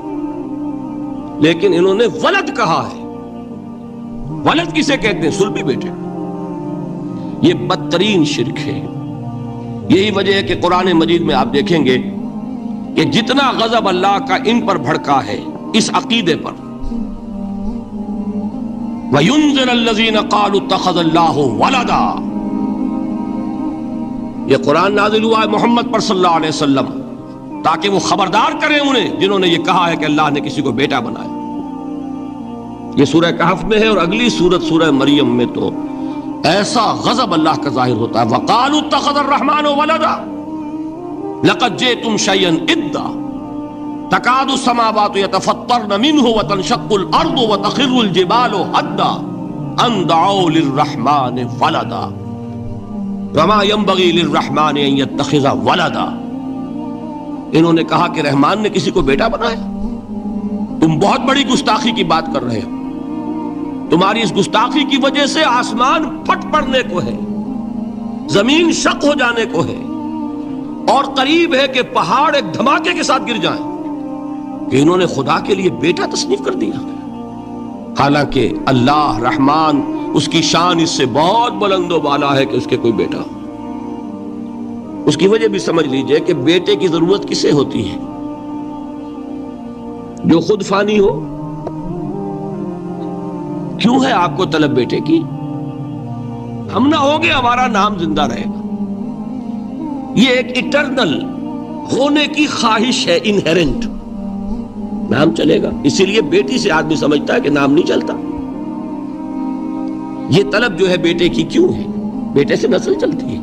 لیکن انہوں نے ولد کہا ہے. ولد کسے کہتے ہیں؟ صلبی بیٹے. یہ بدترین شرک ہے. یہی وجہ ہے کہ قرآن مجید میں آپ دیکھیں گے کہ جتنا غضب اللہ کا ان پر بھڑکا ہے اس عقیدے پر. وَيُنذِرَ الَّذِينَ قَالُوا اتَّخَذَ اللَّهُ وَلَدًا. یہ قرآن نازل ہوا ہے محمد پر صلی اللہ علیہ وسلم تاکہ وہ خبردار کریں انہیں جنہوں نے یہ کہا ہے کہ اللہ نے کسی کو بیٹا بنایا. یہ سورہ کہف میں ہے، اور اگلی سورت سورہ مریم میں تو ایسا غضب اللہ کا ظاہر ہوتا ہے. وَقَالُوا اتَّخَذَ الرَّحْمَنُ وَلَدًا لَقَدْ جِئْتُمْ شَيْئًا إِدًّا تَكَادُ السَّمَاوَاتُ يَتَفَطَّرْنَ مِنْهُ وَتَنشَقُّ الْأَرْضُ وَتَخِرُّ الْجِبَالُ هَدًّا أَن دَعَوْا لِلرَّحْمَنِ وَلَدًا وَمَا يَنبَغِي لِلرَّحْمَنِ أَن يَتَّخِذَ وَلَدًا. انہوں نے کہا کہ رحمان نے کسی کو بیٹا بنایا. تم بہت بڑی گستاخی کی بات کر رہے ہو. تمہاری اس گستاخی کی وجہ سے آسمان پھٹ پڑنے کو ہے، زمین شق ہو جانے کو ہے، اور قریب ہے کہ پہاڑ ایک دھماکے کے ساتھ گر جائیں کہ انہوں نے خدا کے لیے بیٹا تصنیف کر دیا. حالانکہ اللہ رحمان اس کی شان اس سے بہت بلند و بالا ہے کہ اس کے کوئی بیٹا ہو. اس کی وجہ بھی سمجھ لیجئے کہ بیٹے کی ضرورت کسے ہوتی ہے؟ جو خود فانی ہو. کیوں ہے آپ کو طلب بیٹے کی؟ ہم نہ ہوں گے ہمارا نام زندہ رہے گا. یہ ایک اٹرنل ہونے کی خواہش ہے، انہیرنٹ. نام چلے گا. اسی لیے بیٹی سے آدمی سمجھتا ہے کہ نام نہیں چلتا. یہ طلب جو ہے بیٹے کی کیوں ہے؟ بیٹے سے نسل چلتی ہے.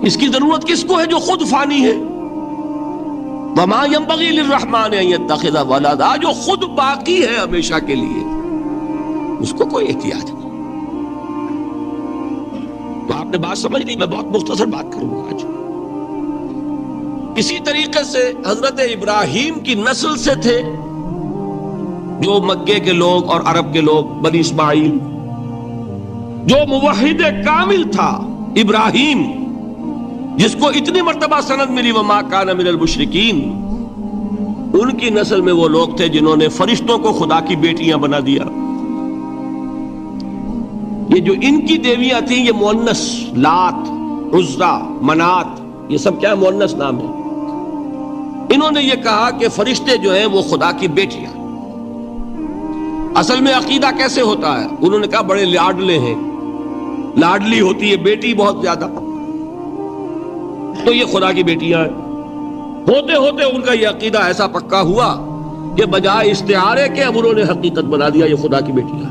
اس کی ضرورت کس کو ہے؟ جو خود فانی ہے. وَمَا يَنبَغِي لِلرَّحْمَنِ أَن يَتَّخِذَ وَلَدًا. جو خود باقی ہے ہمیشہ کے لیے، اس کو کوئی احتیاج نہیں. تو آپ نے بات سمجھ لی. میں بہت مختصر بات کروں گا آج. اسی طریقے سے حضرت ابراہیم کی نسل سے تھے جو مکے کے لوگ اور عرب کے لوگ، بنی اسماعیل. جو موحد کامل تھا ابراہیم، جس کو اتنی مرتبہ سند ملی وما کان من المشرکین، ان کی نسل میں وہ لوگ تھے جنہوں نے فرشتوں کو خدا کی بیٹیاں بنا دیا. یہ جو ان کی دیویاں تھیں یہ مؤنث، لات، عزا، منات، یہ سب کیا مؤنث نام ہے. انہوں نے یہ کہا کہ فرشتے جو ہیں وہ خدا کی بیٹیاں. اصل میں عقیدہ کیسے ہوتا ہے؟ انہوں نے کہا بڑے لاڈلے ہیں، لاڈلی ہوتی ہے بیٹی بہت زیادہ، تو یہ خدا کی بیٹیاں ہیں. ہوتے ہوتے ان کا یہ عقیدہ ایسا پکا ہوا کہ بجائے استعارے کے اب انہوں نے حقیقت بنا دیا یہ خدا کی بیٹیاں.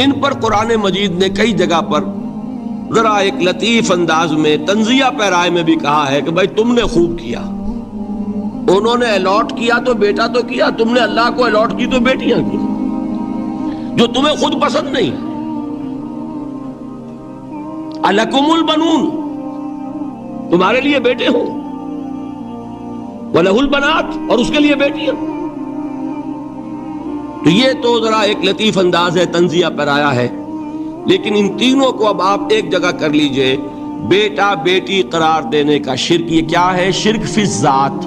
ان پر قرآن مجید نے کئی جگہ پر ذرا ایک لطیف انداز میں تنزیہ پیرائے میں بھی کہا ہے کہ بھائی تم نے خوب کیا. انہوں نے الاٹ کیا تو بیٹا تو کیا، تم نے اللہ کو الاٹ کی تو بیٹیاں کی جو تمہیں خود پسند نہیں. الکم البنون، تمہارے لیے بیٹے ہوں، وَلَهُ الْبَنَاتُ، اور اس کے لیے بیٹیاں. تو یہ تو ذرا ایک لطیف انداز ہے، تنزیہ پر آیا ہے. لیکن ان تینوں کو اب آپ ایک جگہ کر لیجئے. بیٹا بیٹی قرار دینے کا شرک، یہ کیا ہے؟ شرک فی الذات،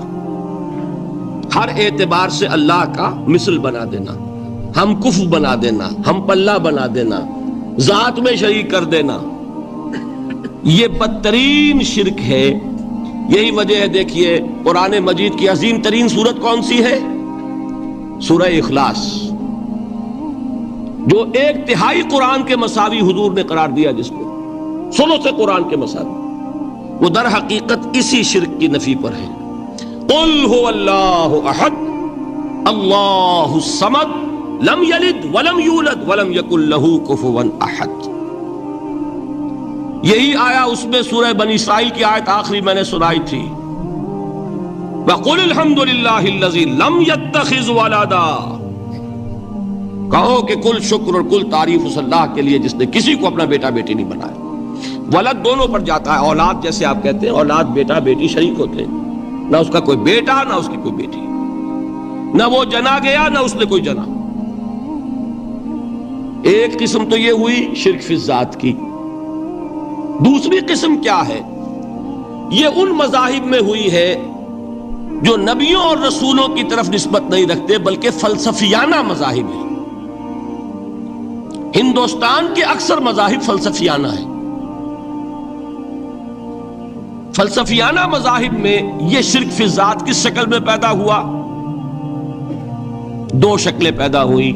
ہر اعتبار سے اللہ کا مثل بنا دینا، ہم کف بنا دینا، ہم پلہ بنا دینا، ذات میں شریک کر دینا، یہ بدترین شرک ہے۔ یہی وجہ ہے، دیکھیے قرآن مجید کی عظیم ترین سورت کون سی ہے؟ سورہ اخلاص، جو 1/3 قرآن کے مساوی حضور نے قرار دیا، جس کو ثلث سے قرآن کے مساوی، وہ در حقیقت اسی شرک کی نفی پر ہے۔ قل هو اللہ احد اللہ الصمد لم یلد ولم یولد ولم یکن لہ کفوا احد۔ یہی آیا اس میں سورہ بنی اسرائیل کی آیت آخری میں نے سنائی تھی، وَقُلِ الْحَمْدُ لِلَّهِ الَّذِي لَمْ يَتَّخِذْ وَلَدًا، کہو کہ کل شکر اور کل تعریف اس اللہ کے لیے جس نے کسی کو اپنا بیٹا بیٹی نہیں بنایا۔ ولد دونوں پر جاتا ہے، اولاد جیسے آپ کہتے ہیں، اولاد بیٹا بیٹی شریک ہوتے ہیں، نہ اس کا کوئی بیٹا نہ اس کی کوئی بیٹی، نہ وہ جنا گیا نہ اس نے کوئی جنا۔ ایک قسم تو یہ ہوئی شرک فی الذات کی۔ دوسری قسم کیا ہے؟ یہ ان مذاہب میں ہوئی ہے جو نبیوں اور رسولوں کی طرف نسبت نہیں رکھتے بلکہ فلسفیانہ مذاہب ہیں۔ ہندوستان کے اکثر مذاہب فلسفیانہ ہیں۔ فلسفیانہ مذاہب میں یہ شرک فی الذات کس شکل میں پیدا ہوا؟ 2 شکلیں پیدا ہوئی،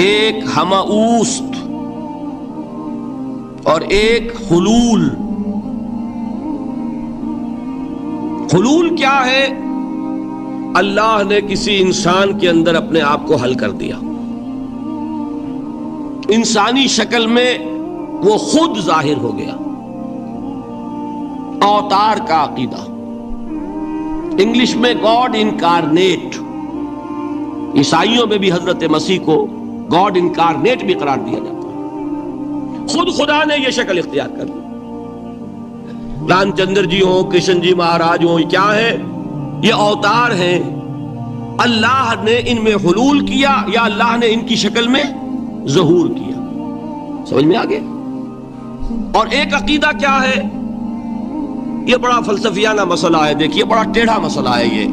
ایک ہماؤست اور ایک حلول۔ حلول کیا ہے؟ اللہ نے کسی انسان کے اندر اپنے آپ کو حل کر دیا، انسانی شکل میں وہ خود ظاہر ہو گیا۔ اوتار کا عقیدہ، انگلش میں گاڈ انکارنیٹ، عیسائیوں میں بھی حضرت مسیح کو گاڈ انکارنیٹ بھی قرار دیا جاتا ہے۔ خود خدا نے یہ شکل اختیار کر لی۔ رام چندر جی ہوں، کرشن جی مہاراج ہوں، کیا ہے؟ یہ اوتار ہیں۔ اللہ نے ان میں حلول کیا یا اللہ نے ان کی شکل میں ظہور کیا۔ سمجھ میں آگے؟ اور ایک عقیدہ کیا ہے؟ یہ بڑا فلسفیانہ مسئلہ ہے، دیکھیے بڑا ٹیڑھا مسئلہ ہے یہ،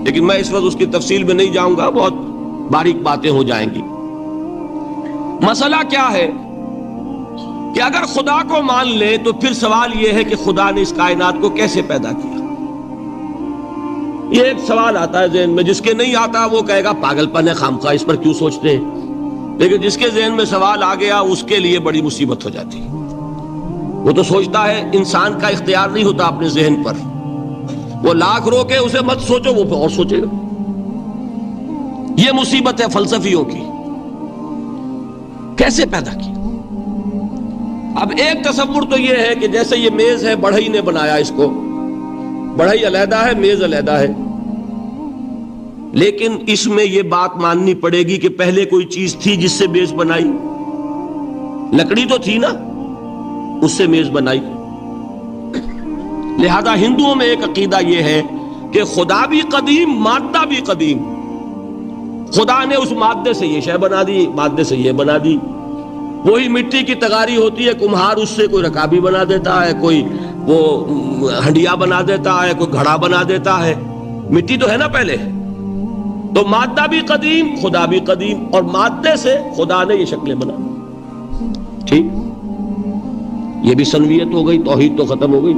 لیکن میں اس وقت اس کی تفصیل میں نہیں جاؤں گا، بہت باریک باتیں ہو جائیں گی۔ مسئلہ کیا ہے کہ اگر خدا کو مان لے تو پھر سوال یہ ہے کہ خدا نے اس کائنات کو کیسے پیدا کیا؟ یہ ایک سوال آتا ہے ذہن میں، جس کے نہیں آتا وہ کہے گا پاگل پن ہے، خامخواہ اس پر کیوں سوچتے ہیں، لیکن جس کے ذہن میں سوال آ گیا اس کے لیے بڑی مصیبت ہو جاتی۔ وہ تو سوچتا ہے، انسان کا اختیار نہیں ہوتا اپنے ذہن پر، وہ لاکھ روکے اسے مت سوچو، وہ اور سوچے گا۔ یہ مصیبت ہے فلسفیوں کی۔ کیسے پیدا کی؟ اب ایک تصور تو یہ ہے کہ جیسے یہ میز ہے، بڑھئی نے بنایا اس کو، بڑھئی علیحدہ ہے، میز علیحدہ ہے، لیکن اس میں یہ بات ماننی پڑے گی کہ پہلے کوئی چیز تھی جس سے میز بنائی، لکڑی تو تھی نا، اس سے میز بنائی۔ لہذا ہندوؤں میں ایک عقیدہ یہ ہے کہ خدا بھی قدیم، مادہ بھی قدیم۔ خدا نے اس مادے سے یہ شے بنا دی، مادے سے یہ بنا دی۔ وہی مٹی کی تغاری ہوتی ہے، کمہار اس سے کوئی رکابی بنا دیتا ہے، کوئی وہ ہنڈیا بنا دیتا ہے، کوئی گھڑا بنا دیتا ہے۔ مٹی تو ہے نا پہلے، تو مادہ بھی قدیم، خدا بھی قدیم، اور مادے سے خدا نے یہ شکلیں بنا دی۔ ٹھیک، یہ بھی سنویت ہو گئی، توحید تو ختم ہو گئی۔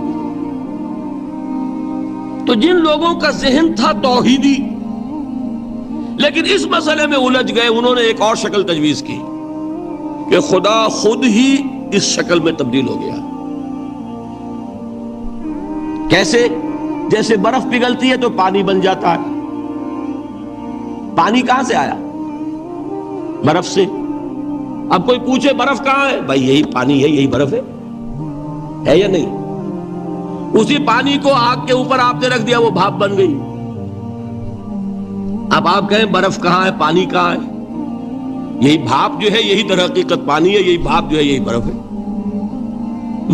تو جن لوگوں کا ذہن تھا توحیدی لیکن اس مسئلے میں الجھ گئے، انہوں نے ایک اور شکل تجویز کی کہ خدا خود ہی اس شکل میں تبدیل ہو گیا۔ کیسے؟ جیسے برف پگھلتی ہے تو پانی بن جاتا ہے۔ پانی کہاں سے آیا؟ برف سے۔ اب کوئی پوچھے برف کہاں ہے؟ بھائی یہی پانی ہے، یہی برف ہے یا نہیں؟ اسی پانی کو آگ کے اوپر آپ نے رکھ دیا، وہ بھاپ بن گئی۔ اب آپ کہیں برف کہاں ہے، پانی کہاں ہے؟ یہی بھاپ جو ہے یہی در حقیقت پانی ہے، یہی بھاپ جو ہے یہی برف ہے۔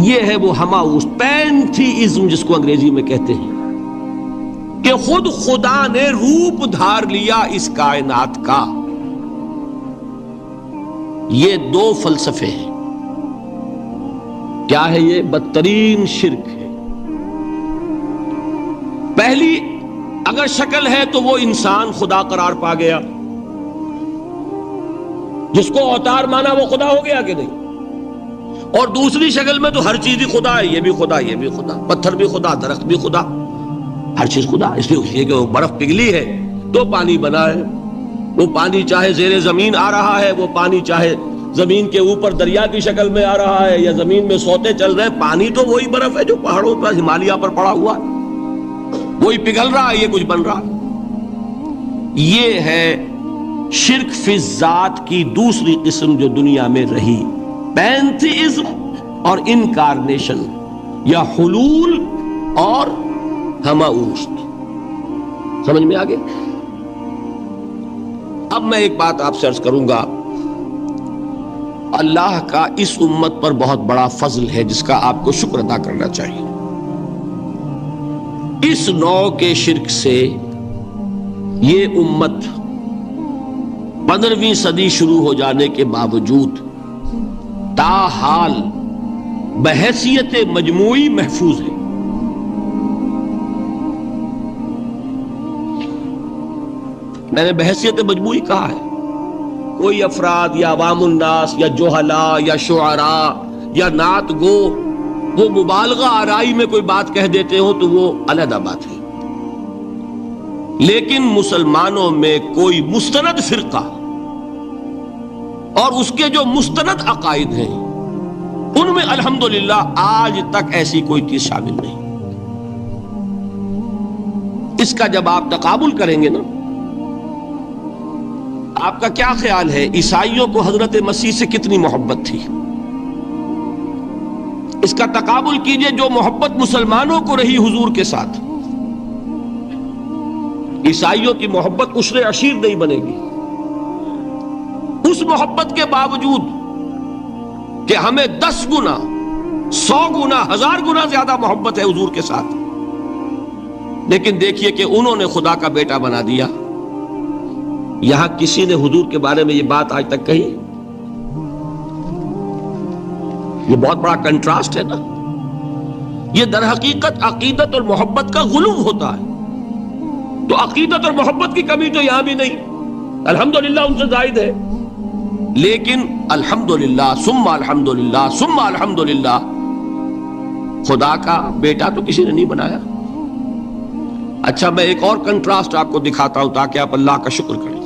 یہ ہے وہ ہماؤس پینتھیزم جس کو انگریزی میں کہتے ہیں، کہ خود خدا نے روپ دھار لیا اس کائنات کا۔ یہ 2 فلسفے ہیں۔ کیا ہے یہ؟ بدترین شرک ہے۔ پہلی اگر شکل ہے تو وہ انسان خدا قرار پا گیا، جس کو اوتار مانا وہ خدا ہو گیا کہ نہیں؟ اور دوسری شکل میں تو ہر چیز ہی خدا ہے، یہ بھی خدا، یہ بھی خدا، پتھر بھی خدا، درخت بھی خدا، ہر چیز خدا۔ اس لیے کہ وہ برف پگھلی ہے تو پانی بنا ہے، وہ پانی چاہے زیر زمین آ رہا ہے، وہ پانی چاہے زمین کے اوپر دریا کی شکل میں آ رہا ہے یا زمین میں سوتے چل رہے ہیں، پانی تو وہی برف ہے جو پہاڑوں پر ہمالیہ پر پڑا ہوا ہے، وہی پگھل رہا ہے، یہ کچھ بن رہا ہے۔ یہ ہے شرک فی الذات کی دوسری قسم جو دنیا میں رہی، پینتھیزم اور انکارنیشن، یا حلول اور ہماوست۔ سمجھ میں آگے؟ اب میں ایک بات آپ سے عرض کروں گا، اللہ کا اس امت پر بہت بڑا فضل ہے جس کا آپ کو شکر ادا کرنا چاہیے۔ اس نوع کے شرک سے یہ امت 15ویں صدی شروع ہو جانے کے باوجود تاحال بحیثیت مجموعی محفوظ ہے۔ میں نے بحیثیت مجموعی کہا ہے، کوئی افراد یا عوام الناس یا جوہلاء یا شعراء یا نعت گو وہ مبالغہ آرائی میں کوئی بات کہہ دیتے ہو تو وہ علیحدہ بات ہے، لیکن مسلمانوں میں کوئی مستند فرقہ اور اس کے جو مستند عقائد ہیں ان میں الحمدللہ آج تک ایسی کوئی چیز شامل نہیں۔ اس کا جب آپ تقابل کریں گے نا، آپ کا کیا خیال ہے عیسائیوں کو حضرت مسیح سے کتنی محبت تھی؟ اس کا تقابل کیجئے جو محبت مسلمانوں کو رہی حضور کے ساتھ۔ عیسائیوں کی محبت عشر عشیر نہیں بنے گی، اس محبت کے باوجود کہ ہمیں 10 گنا 100 گنا 1000 گنا زیادہ محبت ہے حضور کے ساتھ، لیکن دیکھیے کہ انہوں نے خدا کا بیٹا بنا دیا۔ یہاں کسی نے حضور کے بارے میں یہ بات آج تک کہی؟ یہ بہت بڑا کنٹراسٹ ہے نا۔ یہ در حقیقت عقیدت اور محبت کا غلو ہوتا ہے، تو عقیدت اور محبت کی کمی تو یہاں بھی نہیں، الحمدللہ ان سے زائد ہے، لیکن الحمدللہ ثم الحمدللہ ثم الحمدللہ خدا کا بیٹا تو کسی نے نہیں بنایا۔ اچھا میں ایک اور کنٹراسٹ آپ کو دکھاتا ہوں تاکہ آپ اللہ کا شکر کریں۔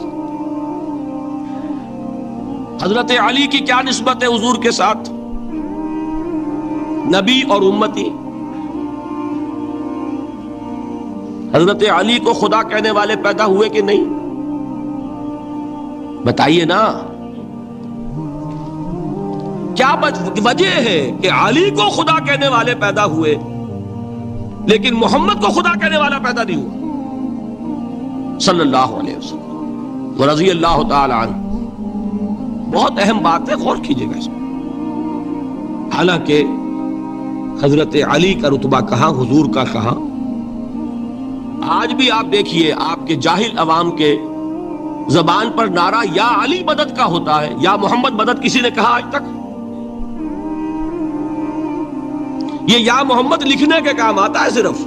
حضرت علی کی کیا نسبت ہے حضور کے ساتھ؟ نبی اور امتی۔ حضرت علی کو خدا کہنے والے پیدا ہوئے کہ نہیں؟ بتائیے نا، کیا وجہ ہے کہ علی کو خدا کہنے والے پیدا ہوئے لیکن محمد کو خدا کہنے والا پیدا نہیں ہوا صلی اللہ علیہ وسلم ورضی اللہ تعالی عنہ؟ بہت اہم بات ہے، غور کیجئے گا اس میں۔ حالانکہ حضرت علی کا رتبہ کہاں، حضور کا کہاں؟ آج بھی آپ دیکھیے، آپ کے جاہل عوام کے زبان پر نعرہ یا علی مدد کا ہوتا ہے، یا محمد مدد کسی نے کہا آج تک؟ یہ یا محمد لکھنے کے کام آتا ہے صرف،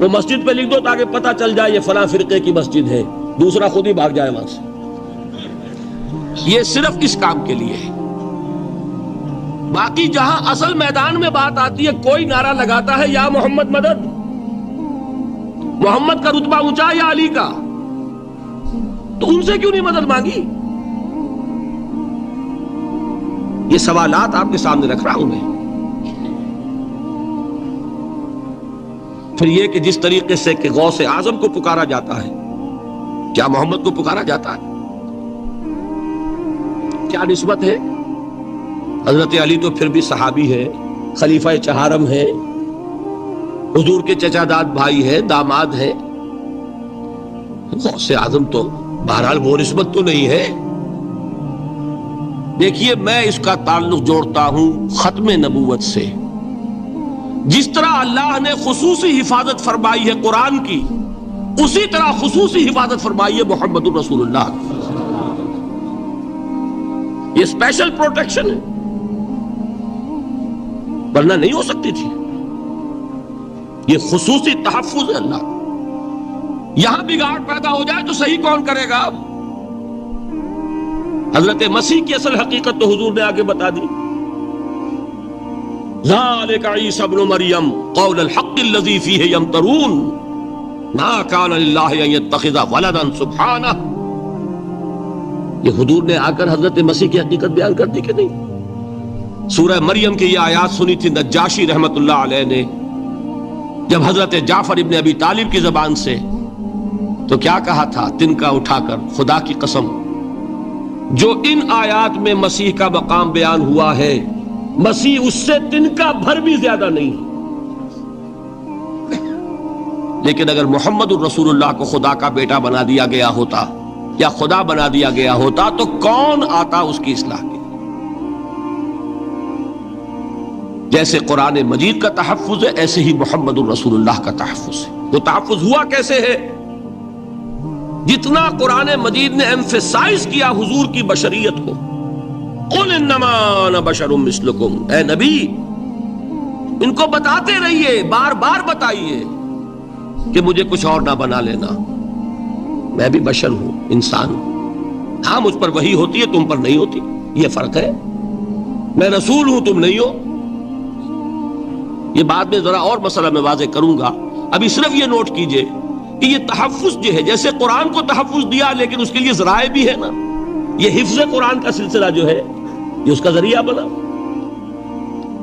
وہ مسجد پہ لکھ دو تاکہ پتہ چل جائے یہ فلاں فرقے کی مسجد ہے، دوسرا خود ہی بھاگ جائے وہاں سے۔ یہ صرف اس کام کے لیے ہے، باقی جہاں اصل میدان میں بات آتی ہے کوئی نعرہ لگاتا ہے یا محمد مدد، محمد کا رتبہ اونچا یا علی کا، تو ان سے کیوں نہیں مدد مانگی؟ یہ سوالات آپ کے سامنے رکھ رہا ہوں میں۔ پھر یہ کہ جس طریقے سے کہ غوث اعظم کو پکارا جاتا ہے، کیا محمد کو پکارا جاتا ہے؟ کیا نسبت ہے؟ حضرت علی تو پھر بھی صحابی ہے، خلیفہ چہارم ہے، حضور کے چچا داد بھائی ہے، داماد ہے۔ غوث اعظم تو بہرحال وہ نسبت تو نہیں ہے۔ دیکھیے میں اس کا تعلق جوڑتا ہوں ختم نبوت سے۔ جس طرح اللہ نے خصوصی حفاظت فرمائی ہے قرآن کی، اسی طرح خصوصی حفاظت فرمائی ہے محمد رسول اللہ۔ یہ اسپیشل پروٹیکشن ہے۔ ورنہ نہیں ہو سکتی تھی. یہ خصوصی تحفظ ہے اللہ. یہاں بگاڑ پیدا ہو جائے تو صحیح کون کرے گا؟ اب حضرت مسیح کی اصل حقیقت تو حضور نے آگے بتا دی. ذالک عیسی ابن مریم قول الحق الذی فیہ یمترون ما کان للہ ان یتخذ ولدا سبحانہ. یہ حضور نے آ کر حضرت مسیح کی حقیقت بیان کر دی کہ نہیں؟ سورہ مریم کی یہ آیات سنی تھی نجاشی رحمت اللہ علیہ نے جب حضرت جعفر ابن ابی طالب کی زبان سے، تو کیا کہا تھا تنکا اٹھا کر، خدا کی قسم جو ان آیات میں مسیح کا مقام بیان ہوا ہے، مسیح اس سے تنکا بھر بھی زیادہ نہیں. لیکن اگر محمد الرسول اللہ کو خدا کا بیٹا بنا دیا گیا ہوتا یا خدا بنا دیا گیا ہوتا تو کون آتا اس کی اصلاح کے؟ جیسے قرآن مجید کا تحفظ ہے ایسے ہی محمد الرسول اللہ کا تحفظ ہے. وہ تحفظ ہوا کیسے ہے؟ جتنا قرآن مجید نے ایمفیسائز کیا حضور کی بشریت کو، قل انما انا بشر مثلکم، اے نبی ان کو بتاتے رہیے، بار بار بتائیے کہ مجھے کچھ اور نہ بنا لینا، میں بھی بشر ہوں، انسان ہوں. ہاں مجھ پر وحی ہوتی ہے، تم پر نہیں ہوتی، یہ فرق ہے. میں رسول ہوں، تم نہیں ہو. یہ بعد میں ذرا اور مسئلہ میں واضح کروں گا. ابھی صرف یہ نوٹ کیجئے کہ یہ تحفظ جو ہے، جیسے قرآن کو تحفظ دیا لیکن اس کے لیے ذرائع بھی ہے نا. یہ حفظ قرآن کا سلسلہ جو ہے یہ اس کا ذریعہ بنا.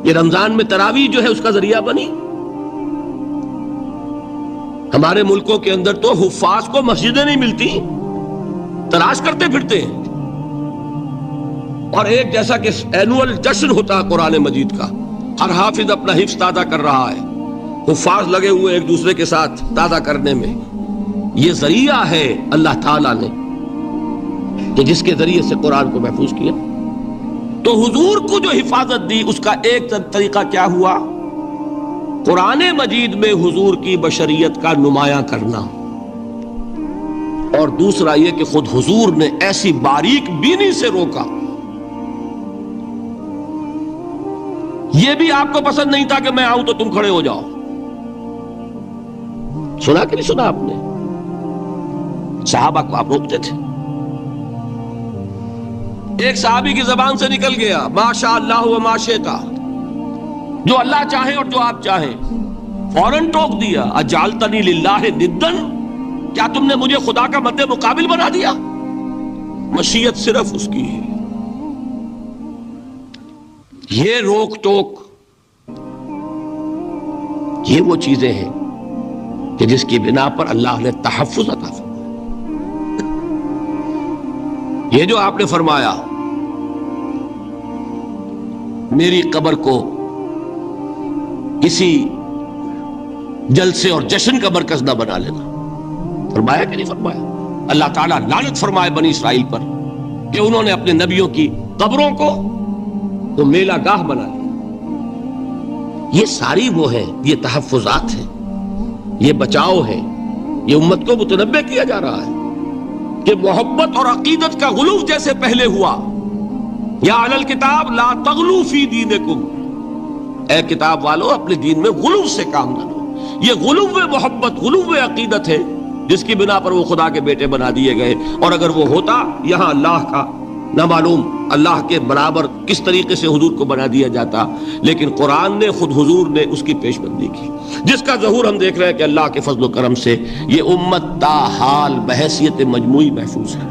یہ رمضان میں تراویح جو ہے اس کا ذریعہ بنی. ہمارے ملکوں کے اندر تو حفاظ کو مسجدیں نہیں ملتی، تلاش کرتے پھرتے ہیں. اور ایک جیسا کہ اینول جشن ہوتا ہے قرآن مجید کا، ہر حافظ اپنا حفظ تازہ کر رہا ہے، حفاظ لگے ہوئے ایک دوسرے کے ساتھ تازہ کرنے میں. یہ ذریعہ ہے اللہ تعالیٰ نے کہ جس کے ذریعے سے قرآن کو محفوظ کیا. تو حضور کو جو حفاظت دی اس کا ایک طریقہ کیا ہوا؟ قرآن مجید میں حضور کی بشریت کا نمایاں کرنا، اور دوسرا یہ کہ خود حضور نے ایسی باریک بینی سے روکا. یہ بھی آپ کو پسند نہیں تھا کہ میں آؤں تو تم کھڑے ہو جاؤ. سنا کہ نہیں سنا آپ نے؟ صحابہ کو آپ روکتے تھے. ایک صحابی کی زبان سے نکل گیا ما شاء اللہ و ما شئت، جو اللہ چاہے اور جو آپ چاہیں. فوراً ٹوک دیا اجعلتنی للہ ندا، کیا تم نے مجھے خدا کا مد مقابل بنا دیا؟ مشیت صرف اس کی ہے. یہ روک ٹوک، یہ وہ چیزیں ہیں کہ جس کی بنا پر اللہ نے تحفظ عطا فرمایا. یہ جو آپ نے فرمایا میری قبر کو کسی جلسے اور جشن کا مرکز نہ بنا لینا، فرمایا کہ نہیں فرمایا؟ اللہ تعالیٰ لعنت فرمائے بنی اسرائیل پر کہ انہوں نے اپنے نبیوں کی قبروں کو تو میلہ گاہ بنا لیا. یہ ساری وہ ہے، یہ تحفظات ہیں، یہ بچاؤ ہے. یہ امت کو متنبہ کیا جا رہا ہے کہ محبت اور عقیدت کا غلو جیسے پہلے ہوا، یا اہل الکتاب لا تغلو فی دینکم، اے کتاب والو اپنے دین میں غلو سے کام نہ لو. یہ غلو محبت، غلو عقیدت ہے جس کی بنا پر وہ خدا کے بیٹے بنا دیے گئے. اور اگر وہ ہوتا یہاں اللہ کا نہ معلوم اللہ کے برابر کس طریقے سے حضور کو بنا دیا جاتا. لیکن قرآن نے خود حضور نے اس کی پیش بندی کی، جس کا ظہور ہم دیکھ رہے ہیں کہ اللہ کے فضل و کرم سے یہ امت تاحال بحیثیت مجموعی محفوظ ہے.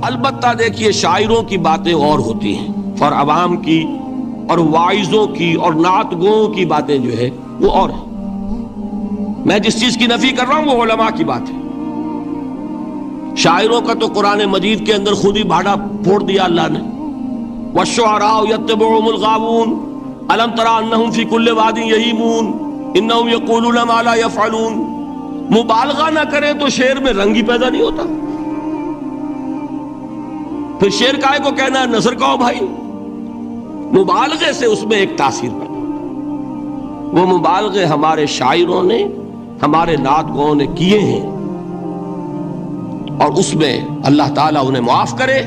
البتہ دیکھیے شاعروں کی باتیں اور ہوتی ہیں، اور عوام کی اور واعظوں کی اور نعت گوؤں کی باتیں جو ہے وہ اور ہیں. میں جس چیز کی نفی کر رہا ہوں وہ علماء کی بات ہے. شاعروں کا تو قرآن مجید کے اندر خود ہی بھاڑا پھوڑ دیا اللہ نے. والشعراء يتبعهم الغاوون الم تر انهم في كل واد يهيمون انهم يقولون ما لا يفعلون. مبالغہ نہ کریں تو شعر میں رنگ ہی پیدا نہیں ہوتا. پھر شعر کائے کو کہنا ہے نثر کہو بھائی. مبالغے سے اس میں ایک تاثیر پیدا ہوتا. وہ مبالغے ہمارے شاعروں نے ہمارے نعت گوؤں نے کیے ہیں، اور اس میں اللہ تعالیٰ انہیں معاف کرے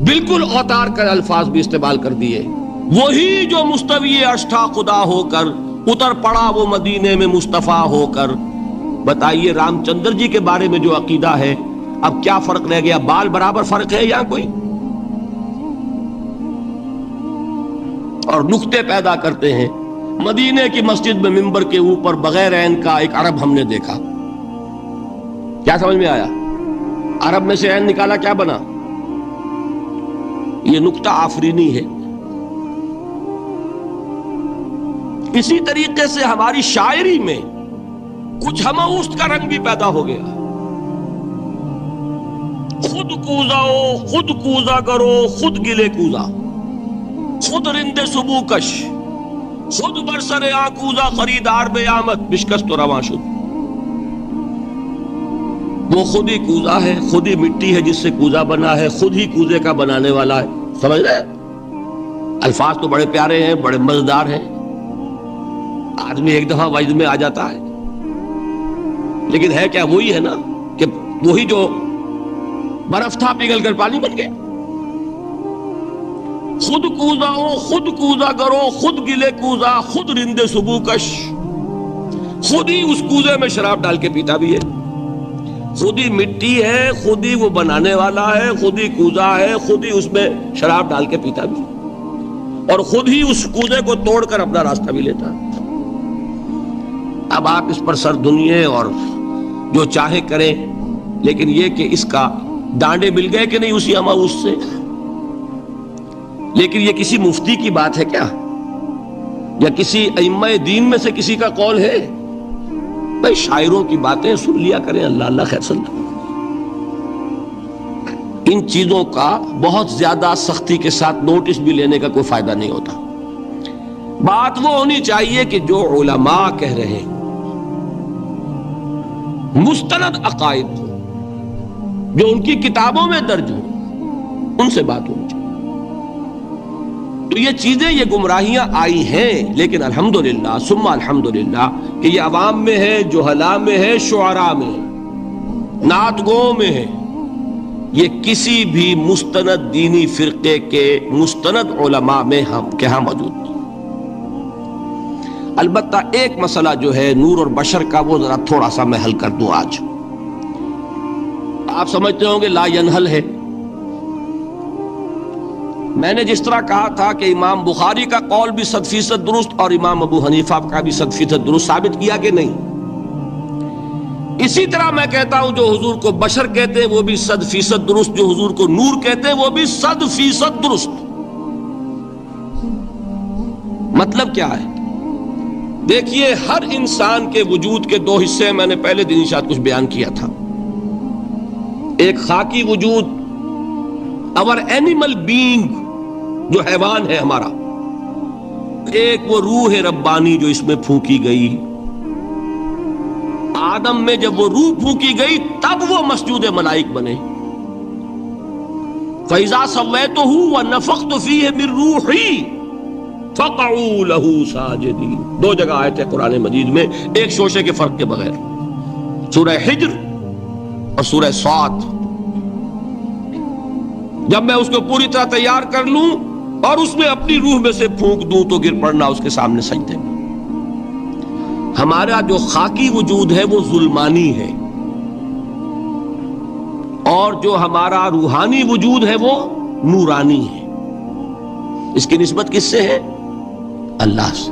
بالکل اوتار کر الفاظ بھی استعمال کر دیے وہی جو مستوی عرش تھا خدا ہو کر، اتر پڑا وہ مدینے میں مصطفیٰ ہو کر۔ بتائیے رام چندر جی کے بارے میں جو عقیدہ ہے، اب کیا فرق رہ گیا؟ بال برابر فرق ہے یہاں کوئی؟ اور نکتے پیدا کرتے ہیں۔ مدینے کی مسجد میں منبر کے اوپر بغیر عین کا ایک عرب ہم نے دیکھا، کیا سمجھ میں آیا؟ عرب میں سے عین نکالا، کیا بنا؟ یہ نکتہ آفرینی ہے۔ اسی طریقے سے ہماری شاعری میں کچھ ہموست کا رنگ بھی پیدا ہو گیا۔ خود کوزاؤ، خود کوزا کرو، خود گلے کوزا، خود رند سبو کش، خود برسر آکوزا، خریدار بے آمد بشکست و رواں شد۔ وہ خود ہی کوزا ہے، خود ہی مٹی ہے جس سے کوزا بنا ہے، خود ہی کوزے کا بنانے والا ہے۔ سمجھ رہے؟ الفاظ تو بڑے پیارے ہیں، بڑے مزیدار ہیں، آدمی ایک دفعہ وجد میں آ جاتا ہے، لیکن ہے کیا؟ وہی ہے نا کہ وہی جو برف تھا پگھل کر پانی بن گیا۔ خود کوزاؤ، خود کوزا کرو، خود گلے کوزا، خود رند سبو کش، خود ہی اس کوزے میں شراب ڈال کے پیتا بھی ہے، خود ہی مٹی ہے، خود ہی وہ بنانے والا ہے، خود ہی کوزا ہے، خود ہی اس میں شراب ڈال کے پیتا بھی، اور خود ہی اس کوزے کو توڑ کر اپنا راستہ بھی لیتا ہے۔ اب آپ اس پر سر دنیے اور جو چاہے کریں، لیکن یہ کہ اس کا ڈانڈے مل گئے کہ نہیں اسی اماؤس سے؟ لیکن یہ کسی مفتی کی بات ہے کیا؟ یا کسی ائمہ دین میں سے کسی کا قول ہے؟ بھائی شاعروں کی باتیں سن لیا کریں، اللہ اللہ خیر سن۔ ان چیزوں کا بہت زیادہ سختی کے ساتھ نوٹس بھی لینے کا کوئی فائدہ نہیں ہوتا۔ بات وہ ہونی چاہیے کہ جو علماء کہہ رہے ہیں، مستند عقائد جو ان کی کتابوں میں درج ہوں، ان سے بات ہونی چاہیے۔ تو یہ چیزیں، یہ گمراہیاں آئی ہیں، لیکن الحمدللہ ثم الحمدللہ کہ یہ عوام میں ہے، جہلاء میں ہے، شعراء میں ہے، نعت گوؤں میں ہے، یہ کسی بھی مستند دینی فرقے کے مستند علماء میں ہم کے ہاں موجود نہیں۔ البتہ ایک مسئلہ جو ہے نور اور بشر کا، وہ ذرا تھوڑا سا میں حل کر دوں آج۔ آپ سمجھتے ہوں گے لا ینحل ہے۔ میں نے جس طرح کہا تھا کہ امام بخاری کا قول بھی 100% درست اور امام ابو حنیفہ کا بھی 100% درست ثابت کیا کہ نہیں، اسی طرح میں کہتا ہوں جو حضور کو بشر کہتے ہیں وہ بھی 100% درست، جو حضور کو نور کہتے ہیں وہ بھی 100% درست۔ مطلب کیا ہے؟ دیکھیے ہر انسان کے وجود کے دو حصے، میں نے پہلے دن شاید کچھ بیان کیا تھا۔ ایک خاکی وجود، اور اینیمل بینگ جو حیوان ہے ہمارا، ایک وہ روح ربانی جو اس میں پھونکی گئی۔ آدم میں جب وہ روح پھونکی گئی تب وہ مسجود ملائک بنے۔ فَإِذَا سَوَّيْتُهُ وَنَفَخْتُ فِيهِ مِن رُوحِي فَقَعُوا لَهُ سَاجِدِينَ۔ دو جگہ آئے تھے قرآن مجید میں، ایک شوشے کے فرق کے بغیر، سورہ حجر اور سورہ صاد۔ جب میں اس کو پوری طرح تیار کر لوں اور اس میں اپنی روح میں سے پھونک دوں تو گر پڑنا اس کے سامنے سجدے میں۔ ہمارا جو خاکی وجود ہے وہ ظلمانی ہے، اور جو ہمارا روحانی وجود ہے وہ نورانی ہے۔ اس کی نسبت کس سے ہے؟ اللہ سے۔